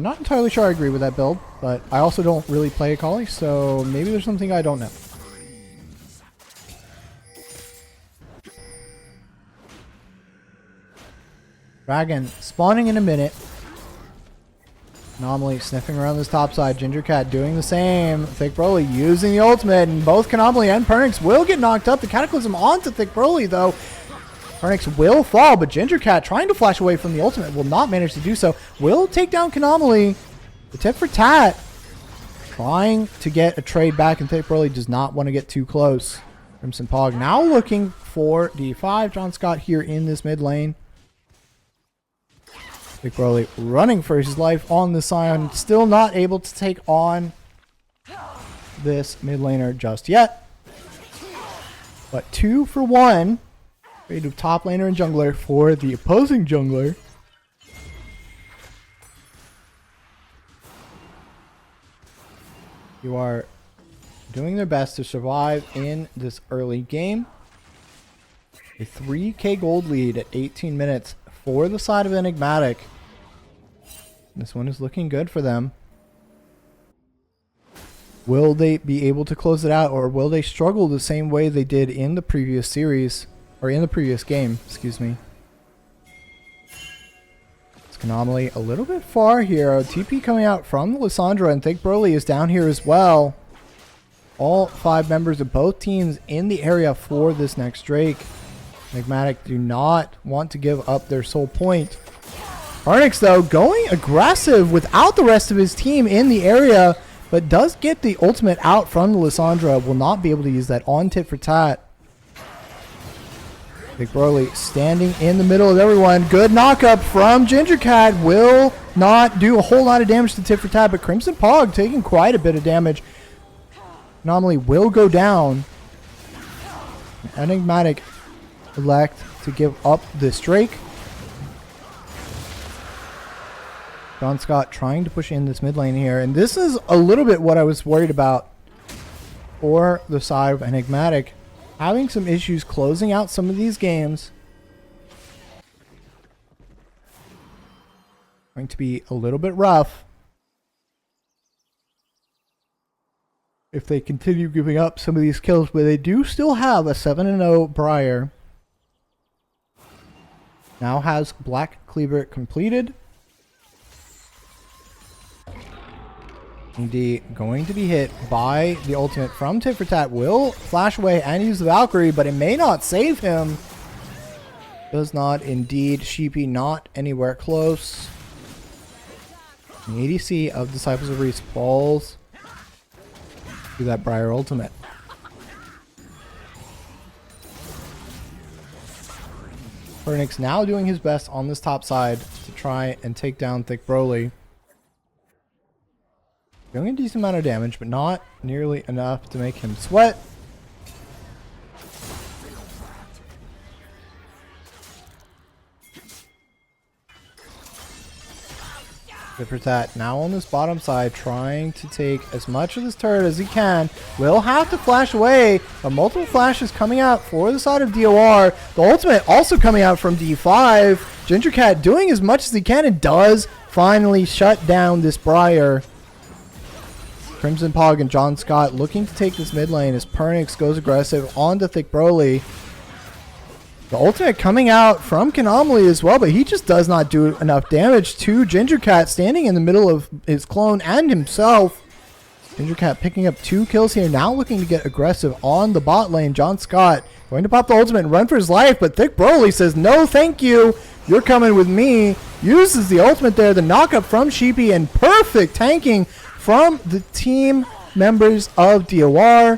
not entirely sure I agree with that build, but I also don't really play Akali, so maybe there's something I don't know. Dragon spawning in a minute. Anomaly sniffing around this top side. Ginger Cat doing the same. Thick Broly using the ultimate, and both Anomaly and Pernix will get knocked up. The Cataclysm onto Thick Broly, though. Pernix will fall, but Ginger Cat trying to flash away from the ultimate will not manage to do so. Will take down Anomaly. The Tit for Tat trying to get a trade back, and Thick Broly does not want to get too close. Crimson Pog now looking for D5. John Scott here in this mid lane. Thick Broly running for his life on the Scion. Still not able to take on this mid laner just yet. But 2 for 1. Ready to top laner and jungler for the opposing jungler. You are doing their best to survive in this early game. A 3k gold lead at 18 minutes for the side of Enigmatic. This one is looking good for them. Will they be able to close it out, or will they struggle the same way they did in the previous series, or in the previous game, excuse me. It's Anomaly a little bit far here. TP coming out from Lissandra, and Thick Broly is down here as well. All 5 members of both teams in the area for this next Drake. Enigmatic do not want to give up their soul point. Arnix, though, going aggressive without the rest of his team in the area, but does get the ultimate out from Lissandra. Will not be able to use that on tit for tat. Thick Broly standing in the middle of everyone. Good knockup from Ginger Cat. Will not do a whole lot of damage to tit for tat, but Crimson Pog taking quite a bit of damage. Anomaly will go down. Enigmatic elect to give up this Drake. John Scott trying to push in this mid lane here, and this is a little bit what I was worried about for the side of Enigmatic. Having some issues closing out some of these games. Going to be a little bit rough if they continue giving up some of these kills, but they do still have a 7-0 Briar. Now has Black Cleaver completed. Indeed, going to be hit by the ultimate from Tit for Tat. Will flash away and use the Valkyrie, but it may not save him. Does not indeed. Sheepy not anywhere close. The ADC of Disciples of Reese falls to that Briar ultimate. Phoenix now doing his best on this top side to try and take down Thick Broly. Doing a decent amount of damage, but not nearly enough to make him sweat. Tit now on this bottom side, trying to take as much of this turret as he can. Will have to flash away, but multiple flashes coming out for the side of DOR. The ultimate also coming out from D5. Ginger Cat doing as much as he can and does finally shut down this Briar. Crimson Pog and John Scott looking to take this mid lane as Pernix goes aggressive onto Thick Broly. The ultimate coming out from Anomaly as well, but he just does not do enough damage to Ginger Cat standing in the middle of his clone and himself. Ginger Cat picking up 2 kills here, now looking to get aggressive on the bot lane. John Scott going to pop the ultimate and run for his life, but Thick Broly says, no thank you, you're coming with me. Uses the ultimate there, the knockup from Sheepy, and perfect tanking from the team members of DOR.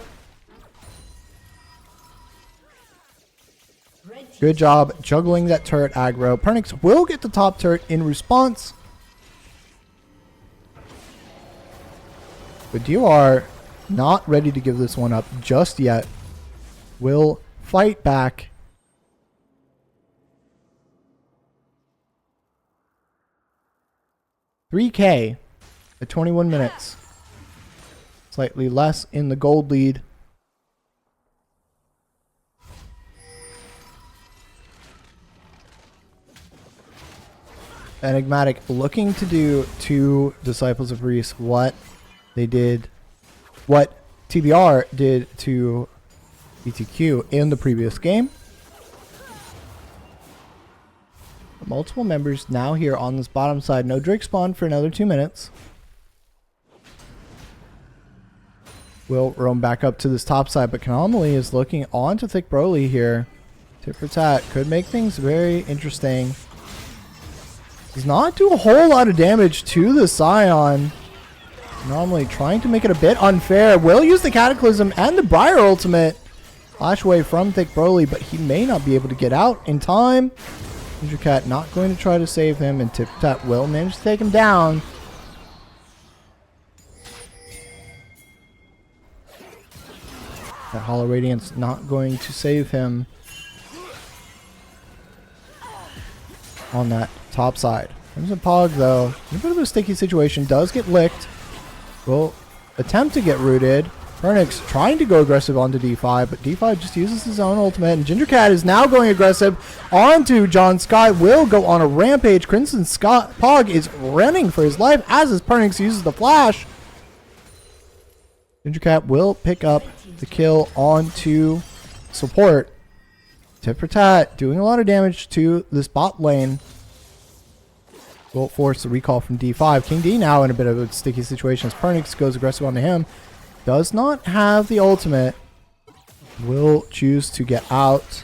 Good job juggling that turret aggro. Pernix will get the top turret in response. But DOR not ready to give this one up just yet. Will fight back. $3K at 21 minutes. Slightly less in the gold lead. Enigmatic looking to do to Disciples of Reese what they did, what TBR did to BTQ in the previous game. Multiple members now here on this bottom side. No Drake spawn for another 2 minutes. Will roam back up to this top side, but Anomaly is looking on to Thick Broly here. Tit for tat could make things very interesting. Does not do a whole lot of damage to the Scion. Anomaly trying to make it a bit unfair. Will use the Cataclysm and the Briar ultimate. Flash away from Thick Broly, but he may not be able to get out in time. Ginger Cat not going to try to save him, and Tit for Tat will manage to take him down. That Hollow Radiance not going to save him on that top side. Crimson Pog, though, in a bit of a sticky situation, does get licked. Will attempt to get rooted. Pernix trying to go aggressive onto D5, but D5 just uses his own ultimate, and Ginger Cat is now going aggressive onto John Scott. Will go on a rampage. Crimson Scott Pog is running for his life as his Pernix uses the flash. Ginger Cat will pick up the kill onto support. Tit for Tat doing a lot of damage to this bot lane. Will force the recall from D5. King D now in a bit of a sticky situation as Pernix goes aggressive onto him. Does not have the ultimate. Will choose to get out.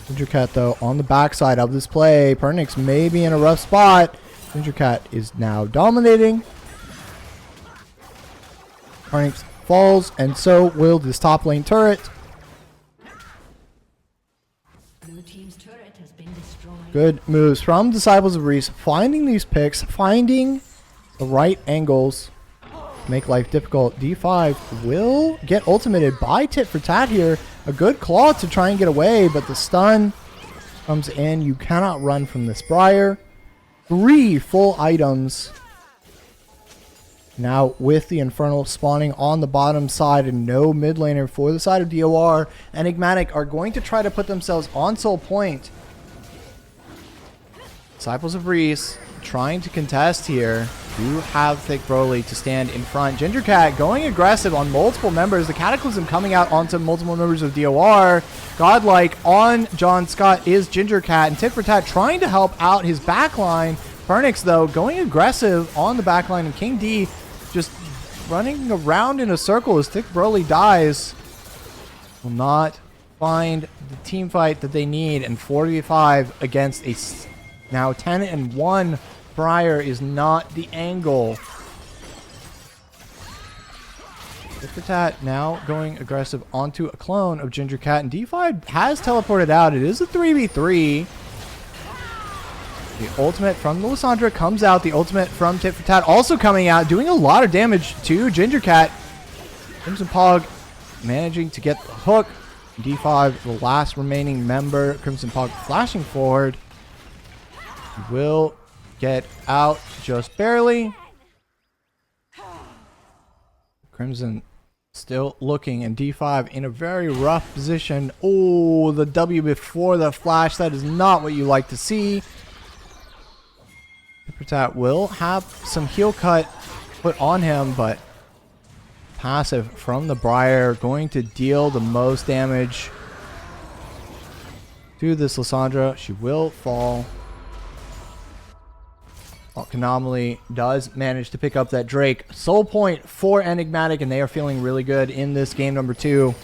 Ginger Cat, though, on the backside of this play. Pernix may be in a rough spot. Ginger Cat is now dominating. Pernix falls, and so will this top lane turret. Blue team's turret has been destroyed. Good moves from Disciples of Reese, finding these picks, finding the right angles to make life difficult. D5 will get ultimated by Tit for Tat here. A good claw to try and get away, but the stun comes in. You cannot run from this Briar. 3 full items. Now with the Infernal spawning on the bottom side and no mid laner for the side of DOR, Enigmatic are going to try to put themselves on Soul Point. Disciples of Reese trying to contest here. Do have Thick Broly to stand in front. Ginger Cat going aggressive on multiple members. The Cataclysm coming out onto multiple members of DOR. Godlike on John Scott is Ginger Cat, and Tit for Tat trying to help out his backline. Pernix, though, going aggressive on the backline, and King D just running around in a circle as Thick Broly dies. Will not find the team fight that they need, and 45 against a now 10-1 Briar is not the angle. Tit for Tat now going aggressive onto a clone of Ginger Cat, and D5 has teleported out. It is a 3v3. The ultimate from the Lissandra comes out. The ultimate from Tit for Tat also coming out, doing a lot of damage to Ginger Cat. Crimson Pog managing to get the hook. D5, the last remaining member. Crimson Pog flashing forward. He will get out just barely. Crimson still looking, and D5 in a very rough position. Oh, the W before the flash. That is not what you like to see. Tit for Tat will have some heal cut put on him, but passive from the Briar going to deal the most damage to this Lissandra. She will fall. Anomaly does manage to pick up that Drake. Soul Point for Enigmatic, and they are feeling really good in this game number 2.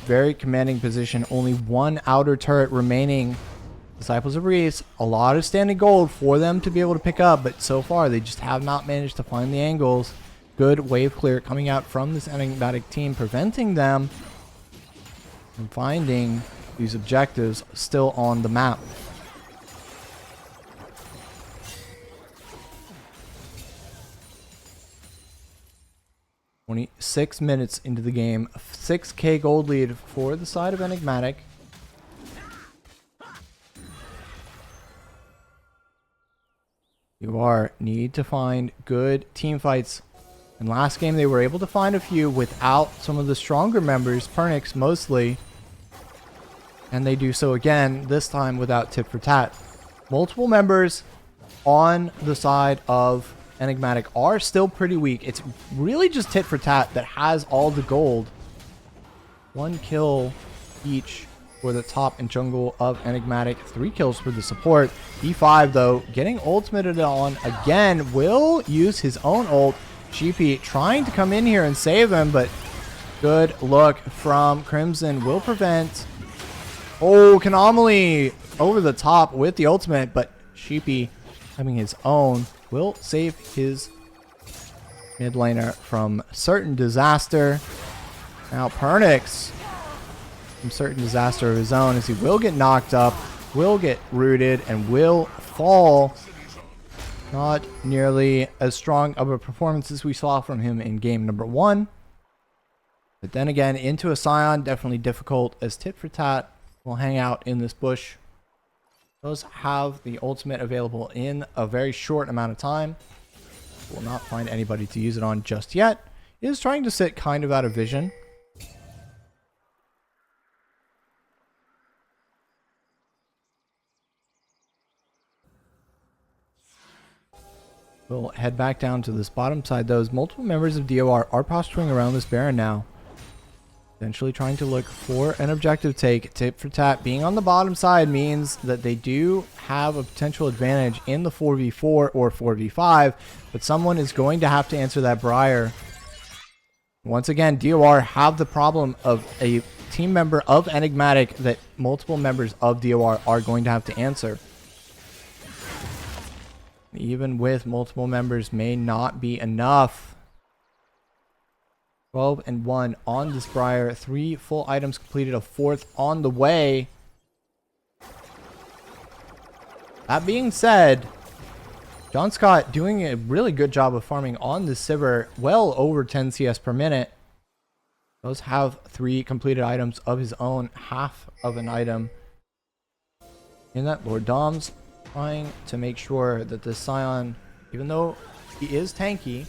Very commanding position. Only one outer turret remaining. Disciples of Reese, a lot of standing gold for them to be able to pick up, but so far they just have not managed to find the angles. Good wave clear coming out from this Enigmatic team, preventing them from finding these objectives still on the map. "26 minutes into the game, 6k gold lead for the side of Enigmatic. You need to find good team fights. In last game, they were able to find a few without some of the stronger members, Pernix mostly. And they do so again, this time without Tit for Tat. Multiple members on the side of Enigmatic are still pretty weak. It's really just Tit for Tat that has all the gold. 1 kill each for the top and jungle of Enigmatic. 3 kills for the support. D5, though, getting ultimated on again, will use his own ult. Sheepy trying to come in here and save him, but good look from Crimson will prevent. Oh, Anomaly over the top with the ultimate, but Sheepy having his own will save his mid laner from certain disaster. Now Pernix some certain disaster of his own, as he will get knocked up, will get rooted, and will fall. Not nearly as strong of a performance as we saw from him in game number 1. But then again, into a Scion, definitely difficult, as Tit for Tat will hang out in this bush. Does have the ultimate available in a very short amount of time. Will not find anybody to use it on just yet. Is trying to sit kind of out of vision. We'll head back down to this bottom side. Those multiple members of DOR are posturing around this Baron now. Essentially trying to look for an objective take. Tit for Tat being on the bottom side means that they do have a potential advantage in the 4v4 or 4v5, but someone is going to have to answer that Briar. Once again, DOR have the problem of a team member of Enigmatic that multiple members of DOR are going to have to answer. Even with multiple members may not be enough. 12 and 1 on this Briar. 3 full items completed, a 4th on the way. That being said, John Scott doing a really good job of farming on this Sivir, well over 10 CS per minute. Does have 3 completed items of his own, half of an item. In that, Lord Dom's trying to make sure that this Scion, even though he is tanky,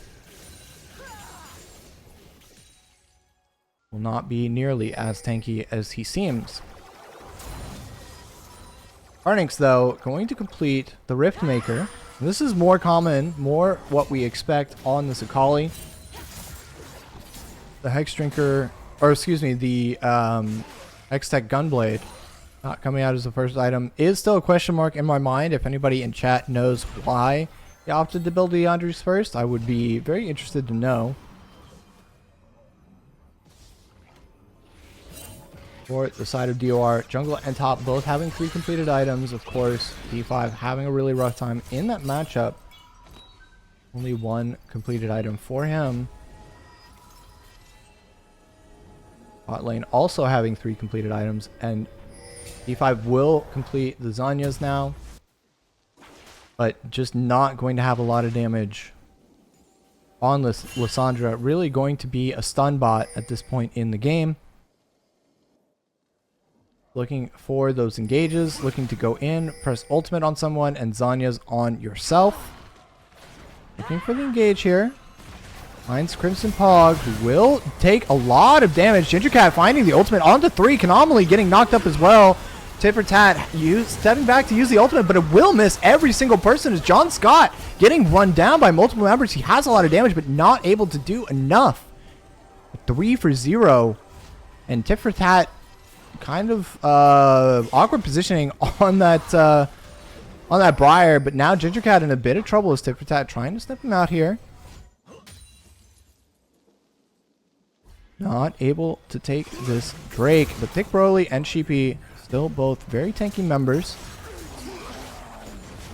will not be nearly as tanky as he seems. Arnix, though, going to complete the Rift Maker. This is more common, more what we expect on this Akali. The Hex Drinker, or excuse me, the Hextech Gunblade, not coming out as the first item, is still a question mark in my mind. If anybody in chat knows why he opted to build the Andres first, I would be very interested to know. For the side of DOR, jungle and top both having 3 completed items. Of course, D5 having a really rough time in that matchup. Only 1 completed item for him. Bot lane also having 3 completed items, and D5 will complete the Zanyas now, but just not going to have a lot of damage on Lissandra. Really going to be a stun bot at this point in the game. Looking for those engages, looking to go in, press ultimate on someone, and Zanya's on yourself. Looking for the engage here. Finds Crimson Pog, who will take a lot of damage. Gingercat finding the ultimate onto 3. Anomaly getting knocked up as well. Tit for Tat stepping back to use the ultimate, but it will miss every single person as John Scott getting run down by multiple members. He has a lot of damage, but not able to do enough. 3 for 0. And Tit for Tat kind of awkward positioning on that Briar, but now Gingercat in a bit of trouble as Tit for Tat trying to snip him out here. Not able to take this Drake, but Thick Broly and Sheepy still both very tanky members.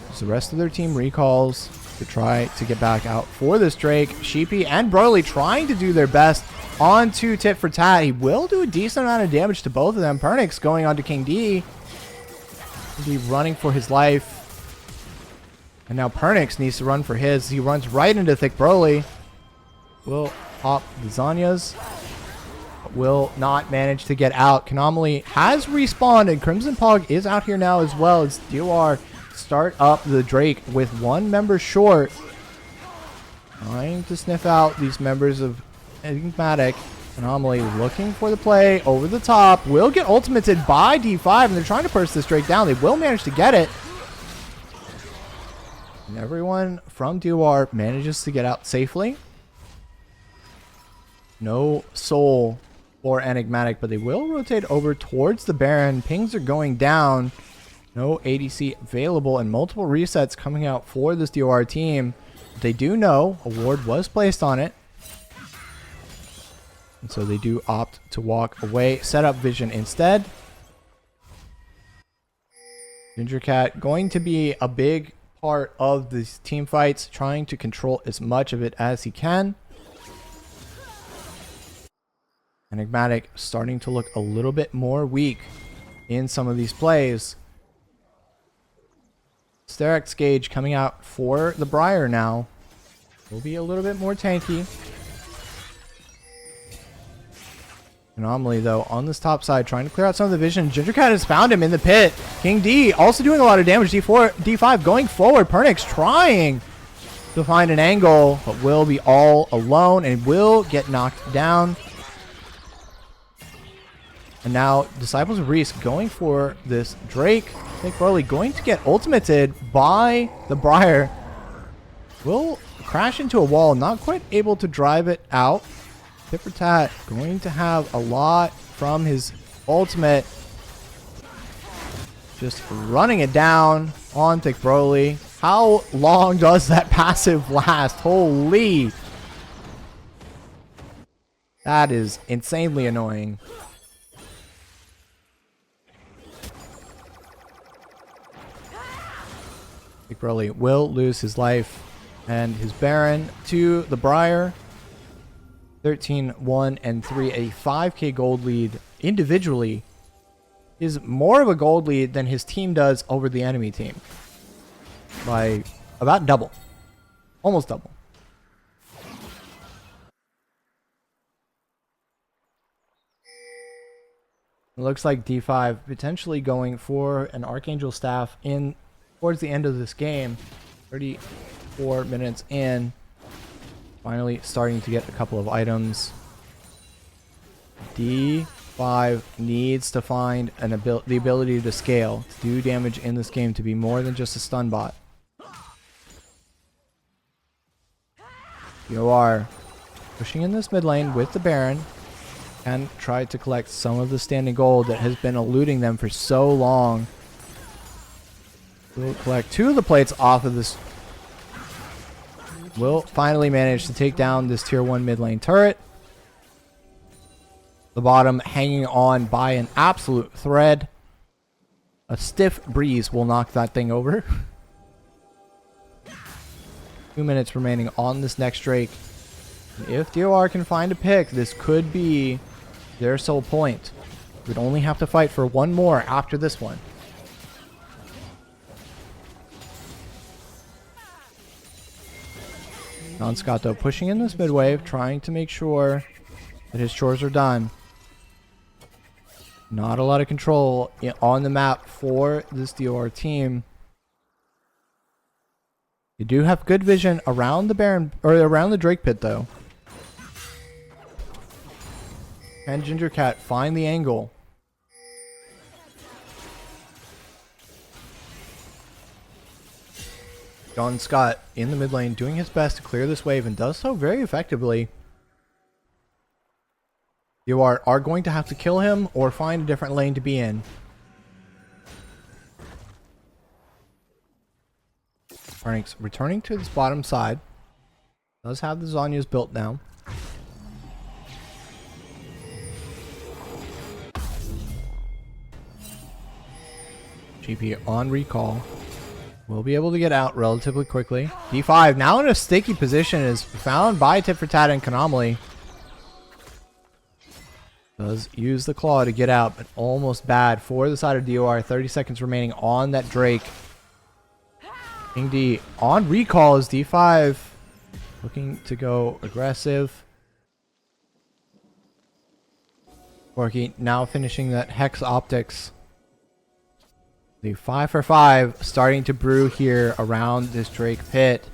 As the rest of their team recalls to try to get back out for this Drake. Sheepy and Broly trying to do their best onto Tit for Tat. He will do a decent amount of damage to both of them. Pernix going on to King D. He'll be running for his life. And now Pernix needs to run for his. He runs right into Thick Broly. Will pop the Zanyas. Will not manage to get out. Anomaly has respawned, and Crimson Pog is out here now as well as DOR start up the Drake with 1 member short. Trying to sniff out these members of Enigmatic. Anomaly looking for the play over the top. Will get ultimated by D5, and they're trying to burst this Drake down. They will manage to get it. And everyone from DOR manages to get out safely. No soul for Enigmatic, but they will rotate over towards the Baron. Pings are going down. No ADC available, and multiple resets coming out for this DOR team. They do know a ward was placed on it, and so they do opt to walk away. Set up vision instead. Gingercat going to be a big part of these team fights, trying to control as much of it as he can. Enigmatic starting to look a little bit more weak in some of these plays. Sterex Gauge coming out for the Briar now. Will be a little bit more tanky. Anomaly, though, on this top side, trying to clear out some of the vision. Gingercat has found him in the pit. King D also doing a lot of damage. D4, D5 going forward. Pernix trying to find an angle, but will be all alone and will get knocked down. And now, Disciples of Reese going for this Drake. I think Broly going to get ultimated by the Briar. Will crash into a wall, not quite able to drive it out. Tit for Tat going to have a lot from his ultimate. Just running it down on Thick Broly. How long does that passive last? Holy. That is insanely annoying. Thick Broly will lose his life and his Baron to the Briar. 13, 1, and 3. A 5k gold lead individually is more of a gold lead than his team does over the enemy team. By about double. Almost double. It looks like D5 potentially going for an Archangel Staff in towards the end of this game. 34 minutes in. Finally starting to get a couple of items. D5 needs to find the ability to scale, to do damage in this game, to be more than just a stun bot. YOR pushing in this mid lane with the Baron and try to collect some of the standing gold that has been eluding them for so long. We'll collect 2 of the plates off of this. Will finally manage to take down this tier 1 mid lane turret. The bottom hanging on by an absolute thread. A stiff breeze will knock that thing over. 2 minutes remaining on this next Drake. If DOR can find a pick, this could be their sole point. We'd only have to fight for one more after this one. Non-Scott, though, pushing in this mid wave, trying to make sure that his chores are done. Not a lot of control on the map for this DOR team. You do have good vision around the Baron, or around the Drake pit, though. Can Gingercat find the angle? John Scott in the mid lane doing his best to clear this wave and does so very effectively. You are going to have to kill him or find a different lane to be in. Pernix returning to this bottom side. Does have the Zhonya's built now. GP on recall. Will be able to get out relatively quickly. D5 now in a sticky position is found by Tit for Tat and Anomaly. Does use the claw to get out, but almost bad for the side of DOR. 30 seconds remaining on that Drake. King D on recall is D5 looking to go aggressive. Forky now finishing that Hex Optics. The 5 for 5 starting to brew here around this Drake pit.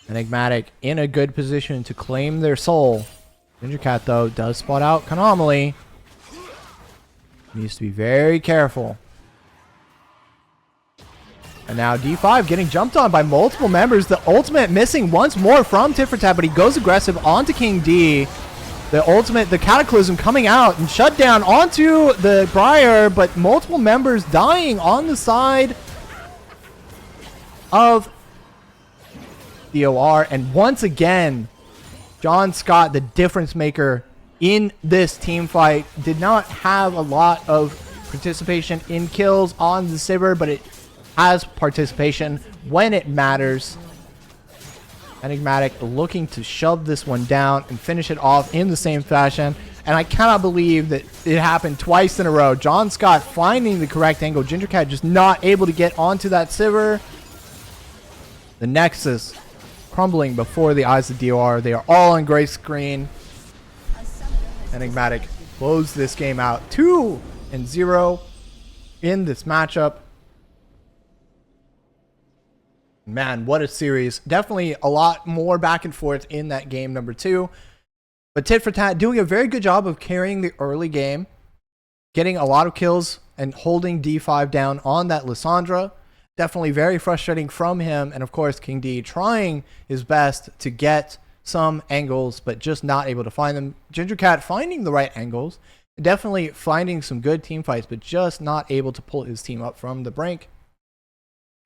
Enigmatic in a good position to claim their soul. Gingercat, though, does spot out Anomaly. Needs to be very careful. And now D5 getting jumped on by multiple members. The ultimate missing once more from Tit for Tat, but he goes aggressive onto King D. The ultimate, the Cataclysm coming out and shut down onto the Briar, but multiple members dying on the side of DOR. And once again, John Scott, the difference maker in this team fight, did not have a lot of participation in kills on the Sivir, but it has participation when it matters. Enigmatic looking to shove this one down and finish it off in the same fashion. And I cannot believe that it happened twice in a row. John Scott finding the correct angle. Gingercat just not able to get onto that Sivir. The Nexus crumbling before the eyes of DOR. They are all on gray screen. Enigmatic closed this game out 2-0 in this matchup. Man, what a series. Definitely a lot more back and forth in that game number 2. But tit for tat, doing a very good job of carrying the early game, getting a lot of kills and holding D5 down on that Lissandra. Definitely very frustrating from him. And of course, King D trying his best to get some angles, but just not able to find them. Gingercat finding the right angles, definitely finding some good team fights, but just not able to pull his team up from the brink.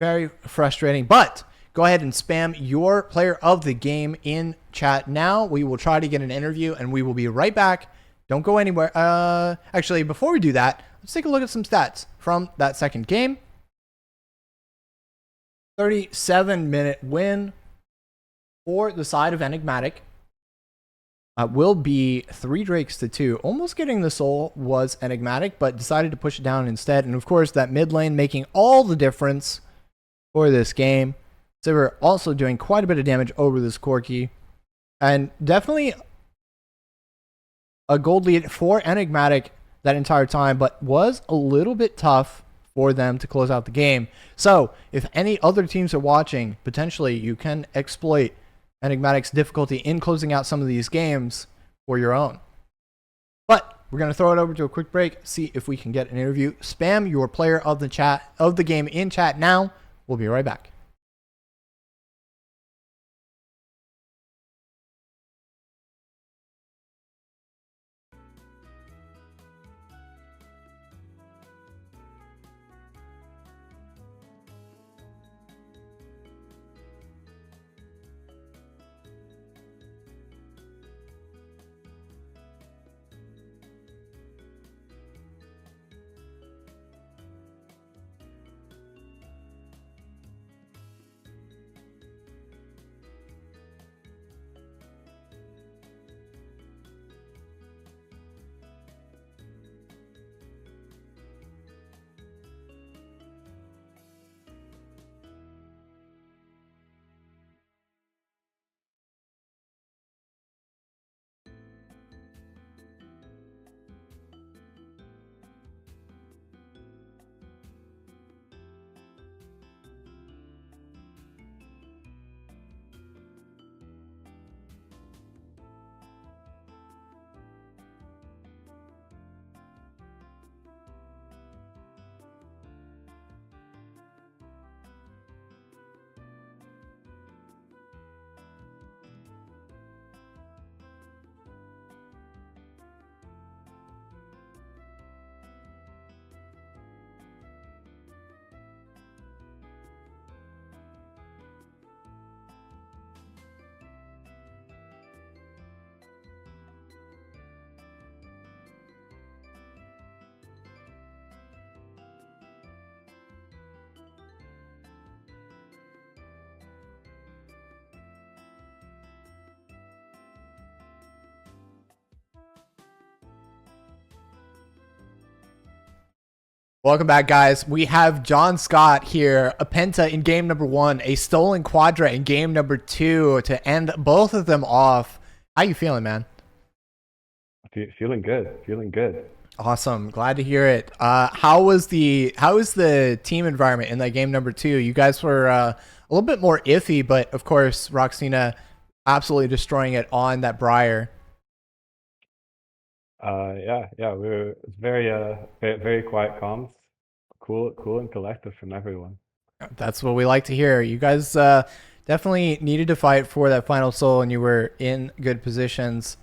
Very frustrating, but go ahead and spam your player of the game in chat now. We will try to get an interview and we will be right back. Don't go anywhere. Actually, before we do that, let's take a look at some stats from that second game. 37-minute win for the side of Enigmatic. Will be 3 Drakes to 2. Almost getting the soul was Enigmatic, but decided to push it down instead. And of course, that mid lane making all the difference for this game. Sivir also doing quite a bit of damage over this Corki. And definitely a gold lead for Enigmatic that entire time, but was a little bit tough for them to close out the game. So if any other teams are watching, potentially you can exploit Enigmatic's difficulty in closing out some of these games for your own. But we're going to throw it over to a quick break, see if we can get an interview. Spam your player of the game in chat now. We'll be right back. Welcome back, guys. We have John Scott here, a penta in game number 1, a stolen quadra in game number 2 to end both of them off. How you feeling, man? Feeling good. Awesome. Glad to hear it. How was the team environment in that game number 2? You guys were a little bit more iffy, but of course, Roxina absolutely destroying it on that Briar. Yeah, we were very quiet comms, cool and collective from everyone. That's what we like to hear. You guys definitely needed to fight for that final soul, and you were in good positions.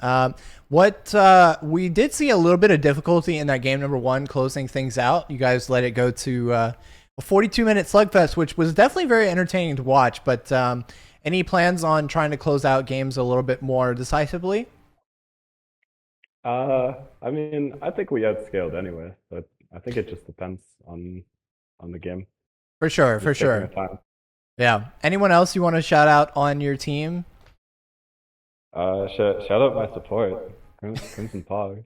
We did see a little bit of difficulty in that game number 1, closing things out. You guys let it go to a 42-minute slugfest, which was definitely very entertaining to watch. But any plans on trying to close out games a little bit more decisively? I mean, I think we outscaled anyway, but I think it just depends on the game. For sure. Yeah. Anyone else you want to shout out on your team? Shout out my support. Crimson Pog.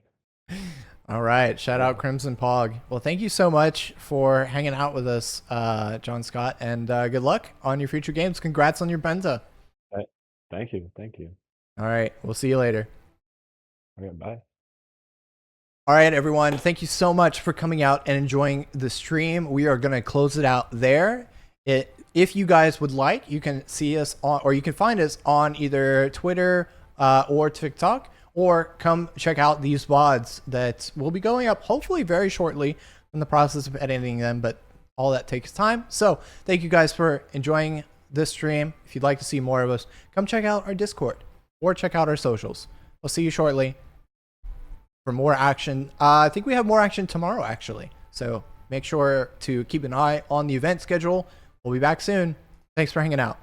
All right. Shout out Crimson Pog. Well, thank you so much for hanging out with us, John Scott, and good luck on your future games. Congrats on your Penta. Thank you. Thank you. All right. We'll see you later. Okay, bye. All right, everyone. Thank you so much for coming out and enjoying the stream. We are going to close it out there. If you guys would like, you can see us on, or you can find us on either Twitter or TikTok, or come check out these VODs that will be going up hopefully very shortly. In the process of editing them, but all that takes time. So thank you guys for enjoying this stream. If you'd like to see more of us, come check out our Discord or check out our socials. We'll see you shortly for more action. I think we have more action tomorrow, actually. So make sure to keep an eye on the event schedule. We'll be back soon. Thanks for hanging out.